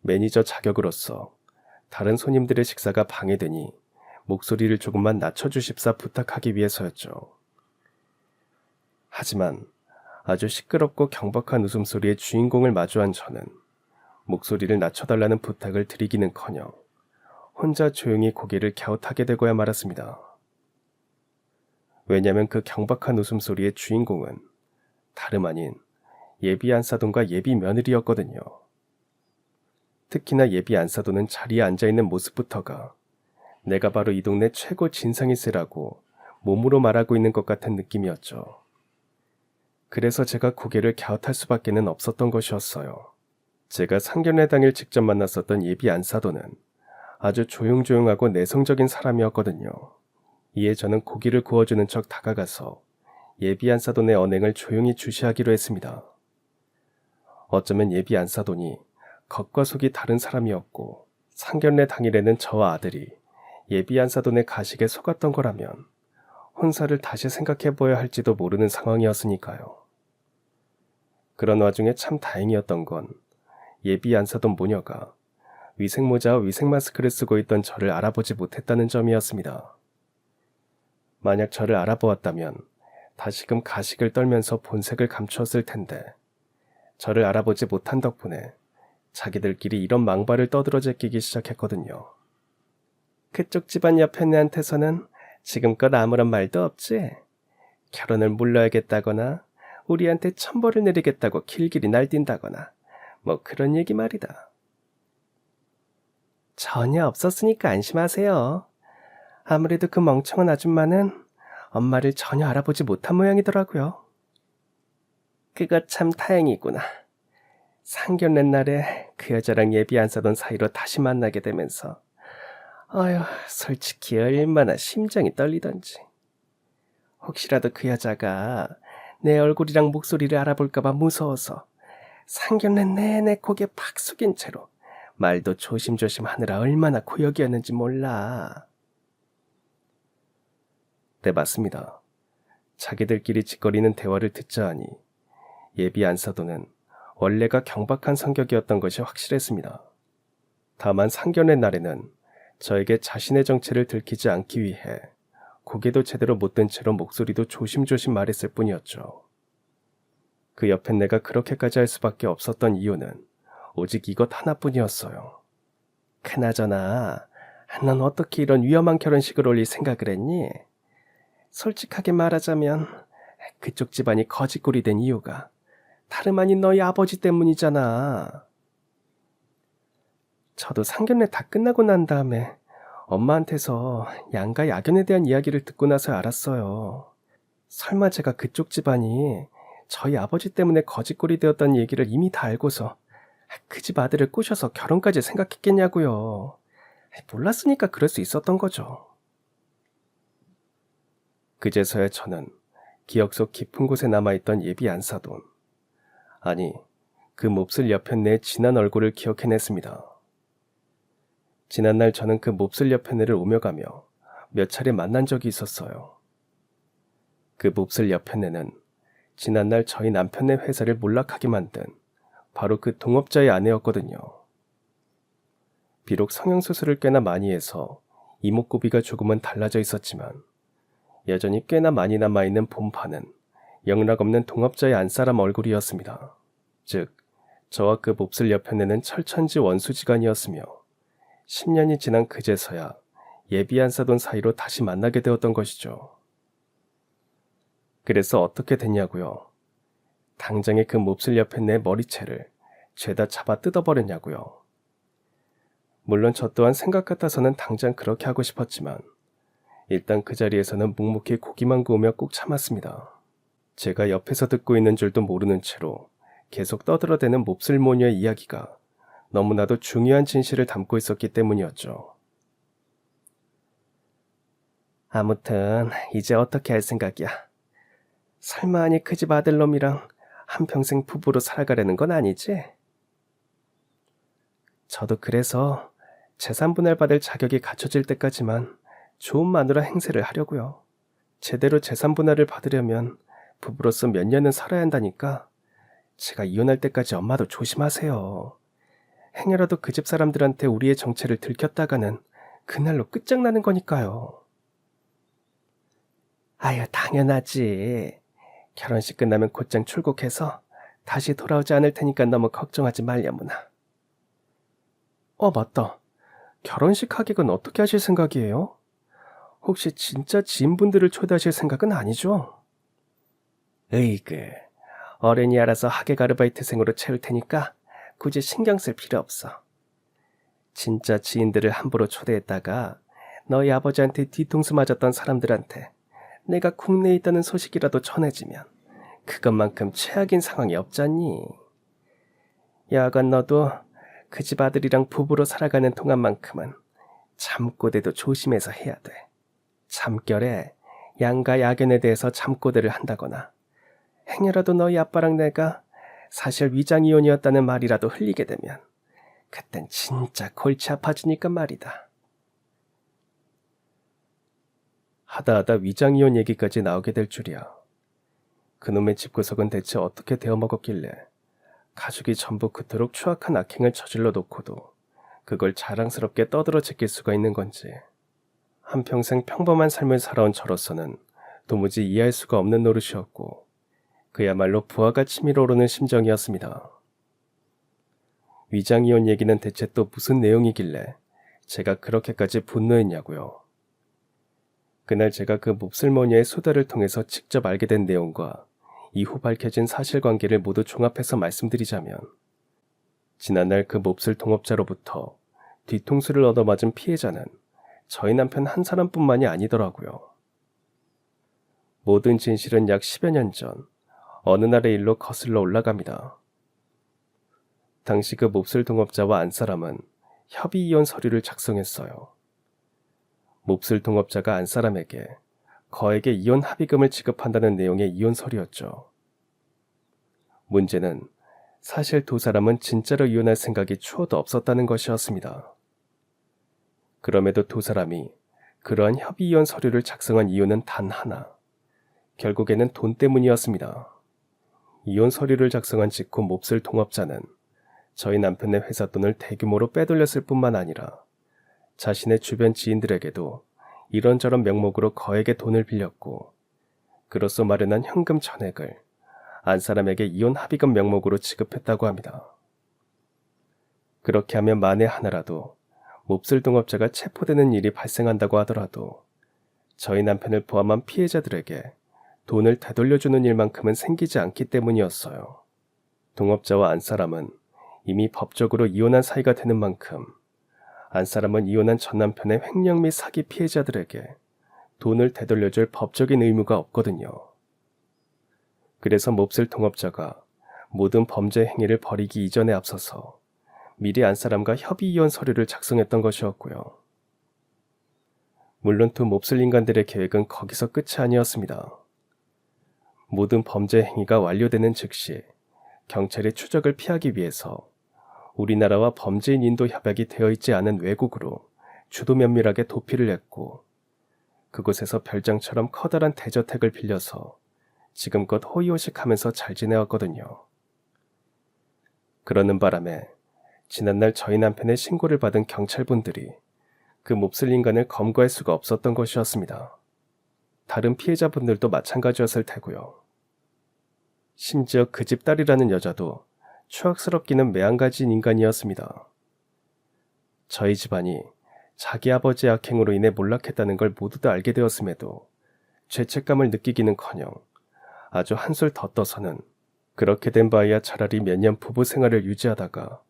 매니저 자격으로서 다른 손님들의 식사가 방해되니 목소리를 조금만 낮춰주십사 부탁하기 위해서였죠. 하지만 아주 시끄럽고 경박한 웃음소리의 주인공을 마주한 저는 목소리를 낮춰달라는 부탁을 드리기는커녕 혼자 조용히 고개를 갸웃하게 되고야 말았습니다. 왜냐하면 그 경박한 웃음소리의 주인공은 다름 아닌 예비 안사돈과 예비 며느리였거든요. 특히나 예비 안사돈은 자리에 앉아있는 모습부터가 내가 바로 이 동네 최고 진상일세라고 몸으로 말하고 있는 것 같은 느낌이었죠. 그래서 제가 고개를 갸웃할 수밖에는 없었던 것이었어요. 제가 상견례 당일 직접 만났었던 예비 안사돈은 아주 조용조용하고 내성적인 사람이었거든요. 이에 저는 고기를 구워주는 척 다가가서 예비 안사돈의 언행을 조용히 주시하기로 했습니다. 어쩌면 예비 안사돈이 겉과 속이 다른 사람이었고 상견례 당일에는 저와 아들이 예비 안사돈의 가식에 속았던 거라면 혼사를 다시 생각해보아야 할지도 모르는 상황이었으니까요. 그런 와중에 참 다행이었던 건 예비 안사돈 모녀가 위생모자와 위생마스크를 쓰고 있던 저를 알아보지 못했다는 점이었습니다. 만약 저를 알아보았다면 다시금 가식을 떨면서 본색을 감추었을 텐데 저를 알아보지 못한 덕분에 자기들끼리 이런 망발을 떠들어 제끼기 시작했거든요. 그쪽 집안 여편네한테서는 지금껏 아무런 말도 없지? 결혼을 물러야겠다거나 우리한테 천벌을 내리겠다고 길길이 날뛴다거나 뭐 그런 얘기 말이다. 전혀 없었으니까 안심하세요. 아무래도 그 멍청한 아줌마는 엄마를 전혀 알아보지 못한 모양이더라고요. 그거 참 다행이구나. 상견례 날에 그 여자랑 예비 안사돈 사이로 다시 만나게 되면서 어휴, 솔직히 얼마나 심장이 떨리던지. 혹시라도 그 여자가 내 얼굴이랑 목소리를 알아볼까봐 무서워서 상견례 내내 고개 팍 숙인 채로 말도 조심조심 하느라 얼마나 고역이었는지 몰라. 네, 맞습니다. 자기들끼리 짓거리는 대화를 듣자 하니 예비 안사도는 원래가 경박한 성격이었던 것이 확실했습니다. 다만 상견례 날에는 저에게 자신의 정체를 들키지 않기 위해 고개도 제대로 못 든 채로 목소리도 조심조심 말했을 뿐이었죠. 그 옆엔 내가 그렇게까지 할 수밖에 없었던 이유는 오직 이것 하나뿐이었어요. 그나저나 넌 어떻게 이런 위험한 결혼식을 올릴 생각을 했니? 솔직하게 말하자면 그쪽 집안이 거지꼴이 된 이유가 다름 아닌 너희 아버지 때문이잖아. 저도 상견례 다 끝나고 난 다음에 엄마한테서 양가 야견에 대한 이야기를 듣고 나서 알았어요. 설마 제가 그쪽 집안이 저희 아버지 때문에 거지꼴이 되었다는 얘기를 이미 다 알고서 그 집 아들을 꼬셔서 결혼까지 생각했겠냐고요. 몰랐으니까 그럴 수 있었던 거죠. 그제서야 저는 기억 속 깊은 곳에 남아있던 예비 안사돈, 아니 그 몹쓸 여편네의 진한 얼굴을 기억해냈습니다. 지난날 저는 그 몹쓸 여편네를 오며 가며 몇 차례 만난 적이 있었어요. 그 몹쓸 여편네는 지난날 저희 남편네 회사를 몰락하게 만든 바로 그 동업자의 아내였거든요. 비록 성형수술을 꽤나 많이 해서 이목구비가 조금은 달라져 있었지만 여전히 꽤나 많이 남아있는 본판은 영락없는 동업자의 안사람 얼굴이었습니다. 즉, 저와 그 몹쓸 여편네는 철천지 원수지간이었으며 10년이 지난 그제서야 예비 안사돈 사이로 다시 만나게 되었던 것이죠. 그래서 어떻게 됐냐고요? 당장에 그 몹쓸 여편네의 머리채를 죄다 잡아 뜯어버렸냐고요. 물론 저 또한 생각 같아서는 당장 그렇게 하고 싶었지만 일단 그 자리에서는 묵묵히 고기만 구우며 꾹 참았습니다. 제가 옆에서 듣고 있는 줄도 모르는 채로 계속 떠들어대는 몹쓸 모녀의 이야기가 너무나도 중요한 진실을 담고 있었기 때문이었죠. 아무튼 이제 어떻게 할 생각이야? 설마하니 그 집 아들놈이랑 한평생 부부로 살아가려는 건 아니지? 저도 그래서 재산분할 받을 자격이 갖춰질 때까지만 좋은 마누라 행세를 하려고요. 제대로 재산분할을 받으려면 부부로서 몇 년은 살아야 한다니까 제가 이혼할 때까지 엄마도 조심하세요. 행여라도 그 집 사람들한테 우리의 정체를 들켰다가는 그날로 끝장나는 거니까요. 아유, 당연하지. 결혼식 끝나면 곧장 출국해서 다시 돌아오지 않을 테니까 너무 걱정하지 말려무나. 맞다. 결혼식 하객은 어떻게 하실 생각이에요? 혹시 진짜 지인분들을 초대하실 생각은 아니죠? 으이그, 어른이 알아서 하객 아르바이트생으로 채울 테니까 굳이 신경 쓸 필요 없어. 진짜 지인들을 함부로 초대했다가 너희 아버지한테 뒤통수 맞았던 사람들한테 내가 국내에 있다는 소식이라도 전해지면 그것만큼 최악인 상황이 없잖니. 여하간 너도 그 집 아들이랑 부부로 살아가는 동안만큼은 잠꼬대도 조심해서 해야 돼. 잠결에 양가 야견에 대해서 잠꼬대를 한다거나 행여라도 너희 아빠랑 내가 사실 위장이혼이었다는 말이라도 흘리게 되면 그땐 진짜 골치 아파지니까 말이다. 하다하다 위장이혼 얘기까지 나오게 될 줄이야. 그놈의 집구석은 대체 어떻게 되어먹었길래 가족이 전부 그토록 추악한 악행을 저질러 놓고도 그걸 자랑스럽게 떠들어 제낄 수가 있는 건지. 한평생 평범한 삶을 살아온 저로서는 도무지 이해할 수가 없는 노릇이었고 그야말로 부하가 치밀어 오르는 심정이었습니다. 위장이혼 얘기는 대체 또 무슨 내용이길래 제가 그렇게까지 분노했냐고요. 그날 제가 그 몹쓸모녀의 수다를 통해서 직접 알게 된 내용과 이후 밝혀진 사실관계를 모두 종합해서 말씀드리자면 지난날 그 몹쓸 동업자로부터 뒤통수를 얻어맞은 피해자는 저희 남편 한 사람뿐만이 아니더라고요. 모든 진실은 약 10여 년 전 어느 날의 일로 거슬러 올라갑니다. 당시 그 몹쓸 동업자와 안사람은 협의 이혼 서류를 작성했어요. 몹쓸 동업자가 안사람에게 거액의 이혼 합의금을 지급한다는 내용의 이혼 서류였죠. 문제는 사실 두 사람은 진짜로 이혼할 생각이 추호도 없었다는 것이었습니다. 그럼에도 두 사람이 그러한 협의 이혼 서류를 작성한 이유는 단 하나, 결국에는 돈 때문이었습니다. 이혼 서류를 작성한 직후 몹쓸 동업자는 저희 남편의 회사 돈을 대규모로 빼돌렸을 뿐만 아니라 자신의 주변 지인들에게도 이런저런 명목으로 거액의 돈을 빌렸고 그로써 마련한 현금 전액을 안 사람에게 이혼 합의금 명목으로 지급했다고 합니다. 그렇게 하면 만에 하나라도 몹쓸 동업자가 체포되는 일이 발생한다고 하더라도 저희 남편을 포함한 피해자들에게 돈을 되돌려주는 일만큼은 생기지 않기 때문이었어요. 동업자와 안 사람은 이미 법적으로 이혼한 사이가 되는 만큼 안 사람은 이혼한 전 남편의 횡령 및 사기 피해자들에게 돈을 되돌려줄 법적인 의무가 없거든요. 그래서 몹쓸 동업자가 모든 범죄 행위를 벌이기 이전에 앞서서 미리 안 사람과 협의 이혼 서류를 작성했던 것이었고요. 물론 두 몹쓸 인간들의 계획은 거기서 끝이 아니었습니다. 모든 범죄 행위가 완료되는 즉시 경찰의 추적을 피하기 위해서 우리나라와 범죄인 인도 협약이 되어 있지 않은 외국으로 주도 면밀하게 도피를 했고 그곳에서 별장처럼 커다란 대저택을 빌려서 지금껏 호의호식하면서 잘 지내왔거든요. 그러는 바람에 지난날 저희 남편의 신고를 받은 경찰분들이 그 몹쓸 인간을 검거할 수가 없었던 것이었습니다. 다른 피해자분들도 마찬가지였을 테고요. 심지어 그 집 딸이라는 여자도 추악스럽기는 매한가지인 인간이었습니다. 저희 집안이 자기 아버지의 악행으로 인해 몰락했다는 걸 모두 다 알게 되었음에도 죄책감을 느끼기는커녕 아주 한술 더 떠서는 그렇게 된 바에야 차라리 몇 년 부부 생활을 유지하다가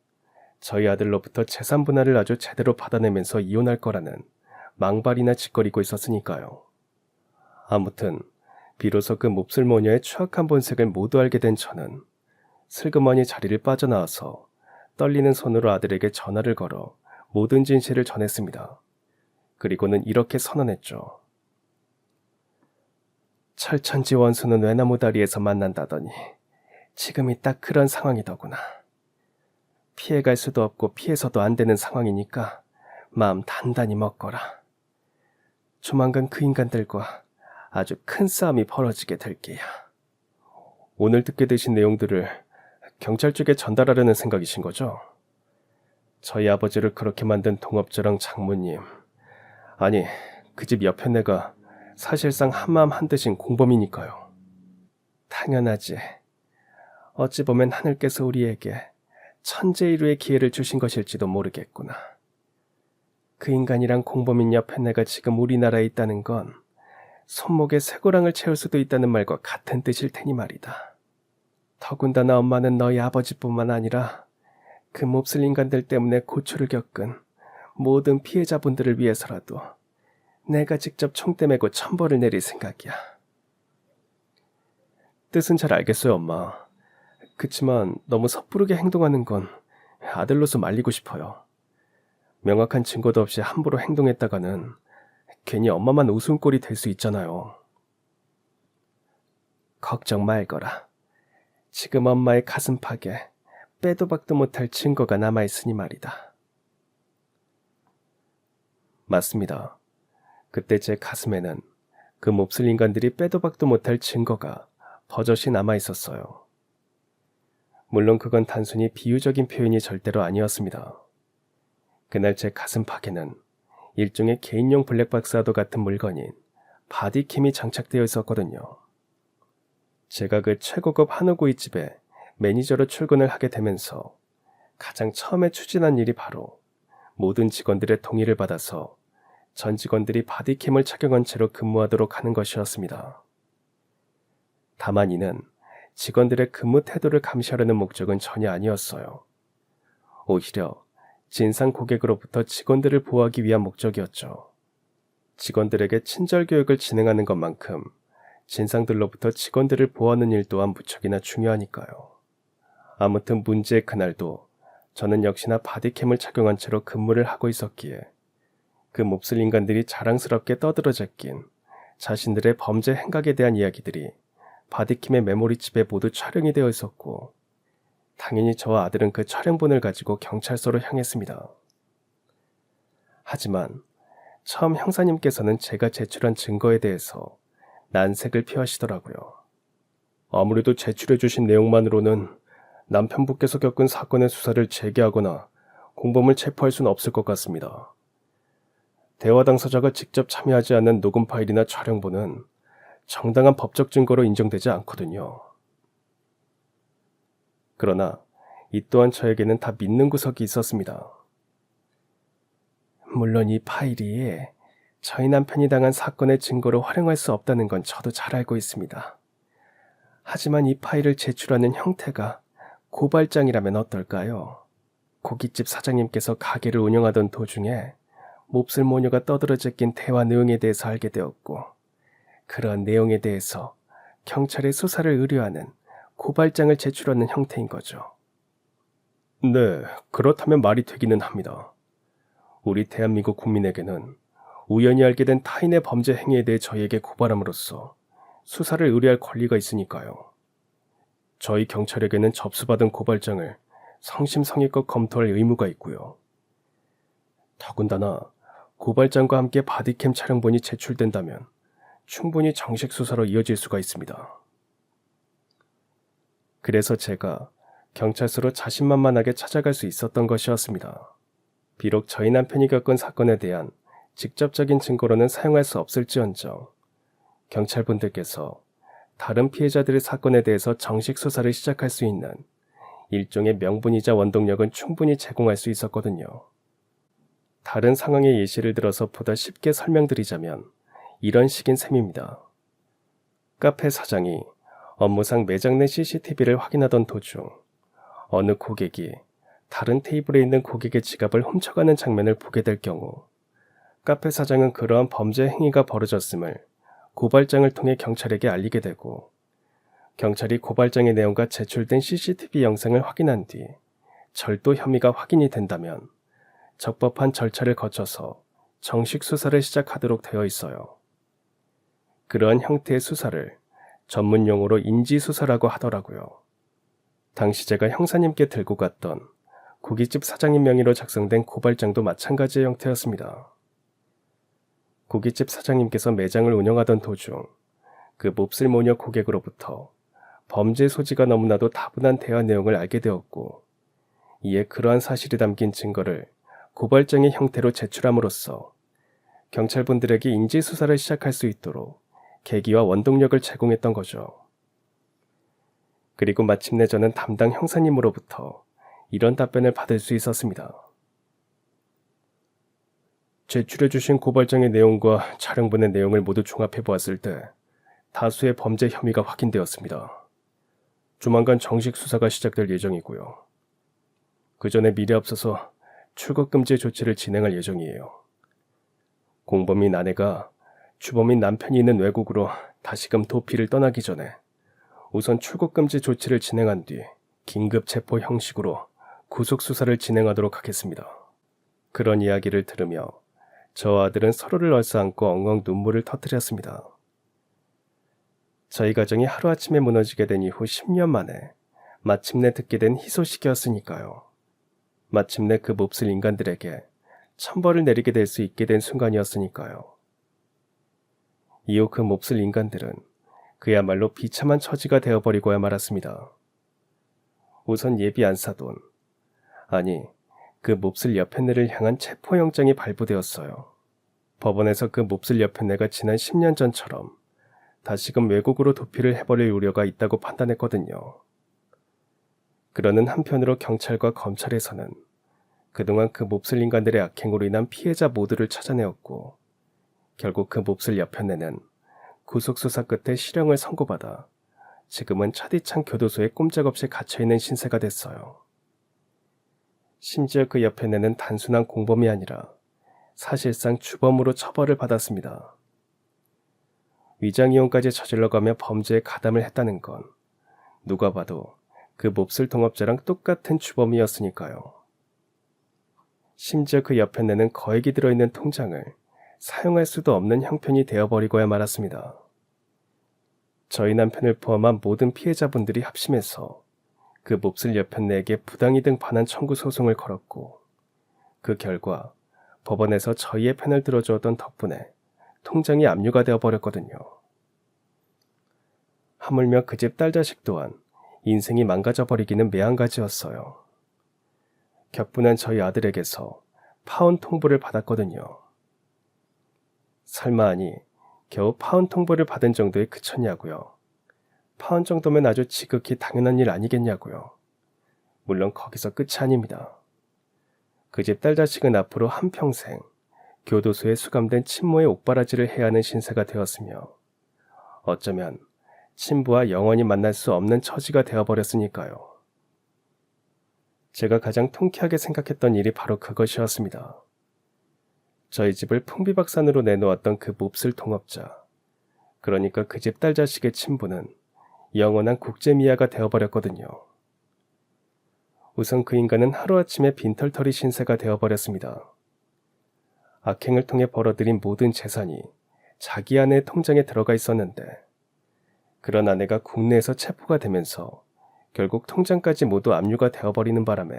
저희 아들로부터 재산 분할을 아주 제대로 받아내면서 이혼할 거라는 망발이나 짓거리고 있었으니까요. 아무튼 비로소 그 몹쓸 모녀의 추악한 본색을 모두 알게 된 저는 슬그머니 자리를 빠져나와서 떨리는 손으로 아들에게 전화를 걸어 모든 진실을 전했습니다. 그리고는 이렇게 선언했죠. 철천지 원수는 외나무 다리에서 만난다더니 지금이 딱 그런 상황이더구나. 피해갈 수도 없고 피해서도 안 되는 상황이니까 마음 단단히 먹거라. 조만간 그 인간들과 아주 큰 싸움이 벌어지게 될 게야. 오늘 듣게 되신 내용들을 경찰 쪽에 전달하려는 생각이신 거죠? 저희 아버지를 그렇게 만든 동업자랑 장모님, 아니 그 집 옆에 내가 사실상 한마음 한뜻인 공범이니까요. 당연하지. 어찌 보면 하늘께서 우리에게 천재일우의 기회를 주신 것일지도 모르겠구나. 그 인간이랑 공범인 옆에 내가 지금 우리나라에 있다는 건 손목에 쇠고랑을 채울 수도 있다는 말과 같은 뜻일 테니 말이다. 더군다나 엄마는 너희 아버지뿐만 아니라 그 몹쓸 인간들 때문에 고초를 겪은 모든 피해자분들을 위해서라도 내가 직접 총대 메고 천벌을 내릴 생각이야. 뜻은 잘 알겠어요, 엄마. 그치만 너무 섣부르게 행동하는 건 아들로서 말리고 싶어요. 명확한 증거도 없이 함부로 행동했다가는 괜히 엄마만 웃음꼴이 될 수 있잖아요. 걱정 말거라. 지금 엄마의 가슴팍에 빼도 박도 못할 증거가 남아있으니 말이다. 맞습니다. 그때 제 가슴에는 그 몹쓸 인간들이 빼도 박도 못할 증거가 버젓이 남아있었어요. 물론 그건 단순히 비유적인 표현이 절대로 아니었습니다. 그날 제 가슴팍에는 일종의 개인용 블랙박스와도 같은 물건인 바디캠이 장착되어 있었거든요. 제가 그 최고급 한우구이집에 매니저로 출근을 하게 되면서 가장 처음에 추진한 일이 바로 모든 직원들의 동의를 받아서 전 직원들이 바디캠을 착용한 채로 근무하도록 하는 것이었습니다. 다만 이는 직원들의 근무 태도를 감시하려는 목적은 전혀 아니었어요. 오히려 진상 고객으로부터 직원들을 보호하기 위한 목적이었죠. 직원들에게 친절 교육을 진행하는 것만큼 진상들로부터 직원들을 보호하는 일 또한 무척이나 중요하니까요. 아무튼 문제의 그날도 저는 역시나 바디캠을 착용한 채로 근무를 하고 있었기에 그 몹쓸 인간들이 자랑스럽게 떠들어 제낀 자신들의 범죄 행각에 대한 이야기들이 바디캠의 메모리칩에 모두 촬영이 되어 있었고 당연히 저와 아들은 그 촬영본을 가지고 경찰서로 향했습니다. 하지만 처음 형사님께서는 제가 제출한 증거에 대해서 난색을 피하시더라고요. 아무래도 제출해 주신 내용만으로는 남편분께서 겪은 사건의 수사를 재개하거나 공범을 체포할 수는 없을 것 같습니다. 대화 당사자가 직접 참여하지 않는 녹음 파일이나 촬영본은 정당한 법적 증거로 인정되지 않거든요. 그러나 이 또한 저에게는 다 믿는 구석이 있었습니다. 물론 이 파일이 저희 남편이 당한 사건의 증거로 활용할 수 없다는 건 저도 잘 알고 있습니다. 하지만 이 파일을 제출하는 형태가 고발장이라면 어떨까요? 고깃집 사장님께서 가게를 운영하던 도중에 몹쓸 모녀가 떠들어져 낀 대화 내용에 대해서 알게 되었고, 그런 내용에 대해서 경찰에 수사를 의뢰하는 고발장을 제출하는 형태인 거죠. 네, 그렇다면 말이 되기는 합니다. 우리 대한민국 국민에게는 우연히 알게 된 타인의 범죄 행위에 대해 저희에게 고발함으로써 수사를 의뢰할 권리가 있으니까요. 저희 경찰에게는 접수받은 고발장을 성심성의껏 검토할 의무가 있고요. 더군다나 고발장과 함께 바디캠 촬영본이 제출된다면 충분히 정식 수사로 이어질 수가 있습니다. 그래서 제가 경찰서로 자신만만하게 찾아갈 수 있었던 것이었습니다. 비록 저희 남편이 겪은 사건에 대한 직접적인 증거로는 사용할 수 없을지언정 경찰분들께서 다른 피해자들의 사건에 대해서 정식 수사를 시작할 수 있는 일종의 명분이자 원동력은 충분히 제공할 수 있었거든요. 다른 상황의 예시를 들어서 보다 쉽게 설명드리자면 이런 식인 셈입니다. 카페 사장이 업무상 매장 내 CCTV를 확인하던 도중 어느 고객이 다른 테이블에 있는 고객의 지갑을 훔쳐가는 장면을 보게 될 경우 카페 사장은 그러한 범죄 행위가 벌어졌음을 고발장을 통해 경찰에게 알리게 되고, 경찰이 고발장의 내용과 제출된 CCTV 영상을 확인한 뒤 절도 혐의가 확인이 된다면 적법한 절차를 거쳐서 정식 수사를 시작하도록 되어 있어요. 그러한 형태의 수사를 전문 용어로 인지수사라고 하더라고요. 당시 제가 형사님께 들고 갔던 고깃집 사장님 명의로 작성된 고발장도 마찬가지의 형태였습니다. 고깃집 사장님께서 매장을 운영하던 도중 그 몹쓸 모녀 고객으로부터 범죄 소지가 너무나도 다분한 대화 내용을 알게 되었고, 이에 그러한 사실이 담긴 증거를 고발장의 형태로 제출함으로써 경찰분들에게 인지수사를 시작할 수 있도록 계기와 원동력을 제공했던 거죠. 그리고 마침내 저는 담당 형사님으로부터 이런 답변을 받을 수 있었습니다. 제출해주신 고발장의 내용과 촬영본의 내용을 모두 종합해보았을 때 다수의 범죄 혐의가 확인되었습니다. 조만간 정식 수사가 시작될 예정이고요. 그 전에 미리 앞서서 출국금지 조치를 진행할 예정이에요. 공범인 아내가 주범인 남편이 있는 외국으로 다시금 도피를 떠나기 전에 우선 출국금지 조치를 진행한 뒤 긴급 체포 형식으로 구속수사를 진행하도록 하겠습니다. 그런 이야기를 들으며 저와 아들은 서로를 얼싸안고 엉엉 눈물을 터뜨렸습니다. 저희 가정이 하루아침에 무너지게 된 이후 10년 만에 마침내 듣게 된 희소식이었으니까요. 마침내 그 몹쓸 인간들에게 천벌을 내리게 될 수 있게 된 순간이었으니까요. 이후 그 몹쓸 인간들은 그야말로 비참한 처지가 되어버리고야 말았습니다. 우선 예비 안사돈, 아니 그 몹쓸 여편네를 향한 체포영장이 발부되었어요. 법원에서 그 몹쓸 여편네가 지난 10년 전처럼 다시금 외국으로 도피를 해버릴 우려가 있다고 판단했거든요. 그러는 한편으로 경찰과 검찰에서는 그동안 그 몹쓸 인간들의 악행으로 인한 피해자 모두를 찾아내었고, 결국 그 몹쓸 여편네는 구속수사 끝에 실형을 선고받아 지금은 차디찬 교도소에 꼼짝없이 갇혀있는 신세가 됐어요. 심지어 그 여편네는 단순한 공범이 아니라 사실상 주범으로 처벌을 받았습니다. 위장이혼까지 저질러가며 범죄에 가담을 했다는 건 누가 봐도 그 몹쓸 동업자랑 똑같은 주범이었으니까요. 심지어 그 여편네는 거액이 들어있는 통장을 사용할 수도 없는 형편이 되어버리고야 말았습니다. 저희 남편을 포함한 모든 피해자분들이 합심해서 그 몹쓸 여편네에게 부당이득 반환 청구 소송을 걸었고, 그 결과 법원에서 저희의 편을 들어주었던 덕분에 통장이 압류가 되어버렸거든요. 하물며 그 집 딸자식 또한 인생이 망가져버리기는 매한가지였어요. 격분한 저희 아들에게서 파혼 통보를 받았거든요. 설마 하니 겨우 파혼 통보를 받은 정도에 그쳤냐고요. 파혼 정도면 아주 지극히 당연한 일 아니겠냐고요. 물론 거기서 끝이 아닙니다. 그 집 딸자식은 앞으로 한평생 교도소에 수감된 친모의 옥바라지를 해야 하는 신세가 되었으며 어쩌면 친부와 영원히 만날 수 없는 처지가 되어버렸으니까요. 제가 가장 통쾌하게 생각했던 일이 바로 그것이었습니다. 저희 집을 풍비박산으로 내놓았던 그 몹쓸 동업자, 그러니까 그 집 딸자식의 친부는 영원한 국제미아가 되어버렸거든요. 우선 그 인간은 하루아침에 빈털터리 신세가 되어버렸습니다. 악행을 통해 벌어들인 모든 재산이 자기 아내의 통장에 들어가 있었는데 그런 아내가 국내에서 체포가 되면서 결국 통장까지 모두 압류가 되어버리는 바람에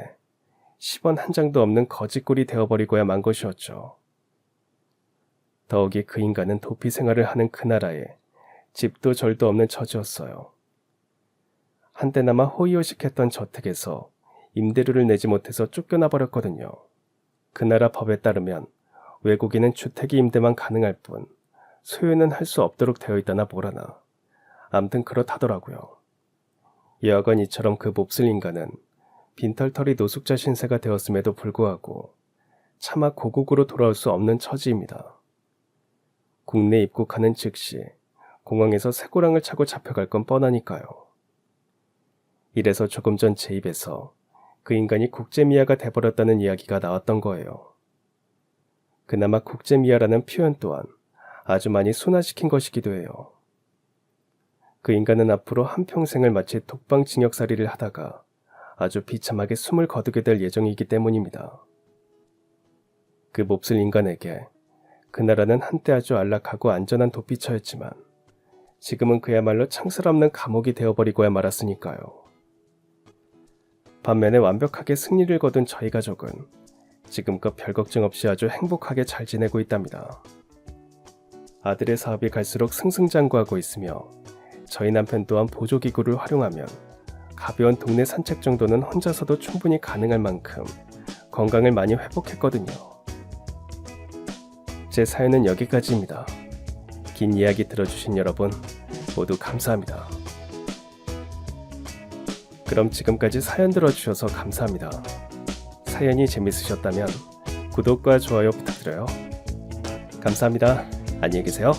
10원 한 장도 없는 거지꼴이 되어버리고야 만 것이었죠. 더욱이 그 인간은 도피 생활을 하는 그 나라에 집도 절도 없는 처지였어요. 한때나마 호의호식했던 저택에서 임대료를 내지 못해서 쫓겨나 버렸거든요. 그 나라 법에 따르면 외국인은 주택이 임대만 가능할 뿐 소유는 할 수 없도록 되어 있다나 뭐라나. 암튼 그렇다더라고요. 여하간 이처럼 그 몹쓸 인간은 빈털터리 노숙자 신세가 되었음에도 불구하고 차마 고국으로 돌아올 수 없는 처지입니다. 국내 입국하는 즉시 공항에서 쇠고랑을 차고 잡혀갈 건 뻔하니까요. 이래서 조금 전 제 입에서 그 인간이 국제미아가 돼버렸다는 이야기가 나왔던 거예요. 그나마 국제미아라는 표현 또한 아주 많이 순화시킨 것이기도 해요. 그 인간은 앞으로 한평생을 마치 독방징역살이를 하다가 아주 비참하게 숨을 거두게 될 예정이기 때문입니다. 그 몹쓸 인간에게 그 나라는 한때 아주 안락하고 안전한 도피처였지만 지금은 그야말로 창살 없는 감옥이 되어버리고야 말았으니까요. 반면에 완벽하게 승리를 거둔 저희 가족은 지금껏 별 걱정 없이 아주 행복하게 잘 지내고 있답니다. 아들의 사업이 갈수록 승승장구하고 있으며 저희 남편 또한 보조기구를 활용하면 가벼운 동네 산책 정도는 혼자서도 충분히 가능할 만큼 건강을 많이 회복했거든요. 제 사연은 여기까지입니다. 긴 이야기 들어주신 여러분 모두 감사합니다. 그럼 지금까지 사연 들어주셔서 감사합니다. 사연이 재밌으셨다면 구독과 좋아요 부탁드려요. 감사합니다. 안녕히 계세요.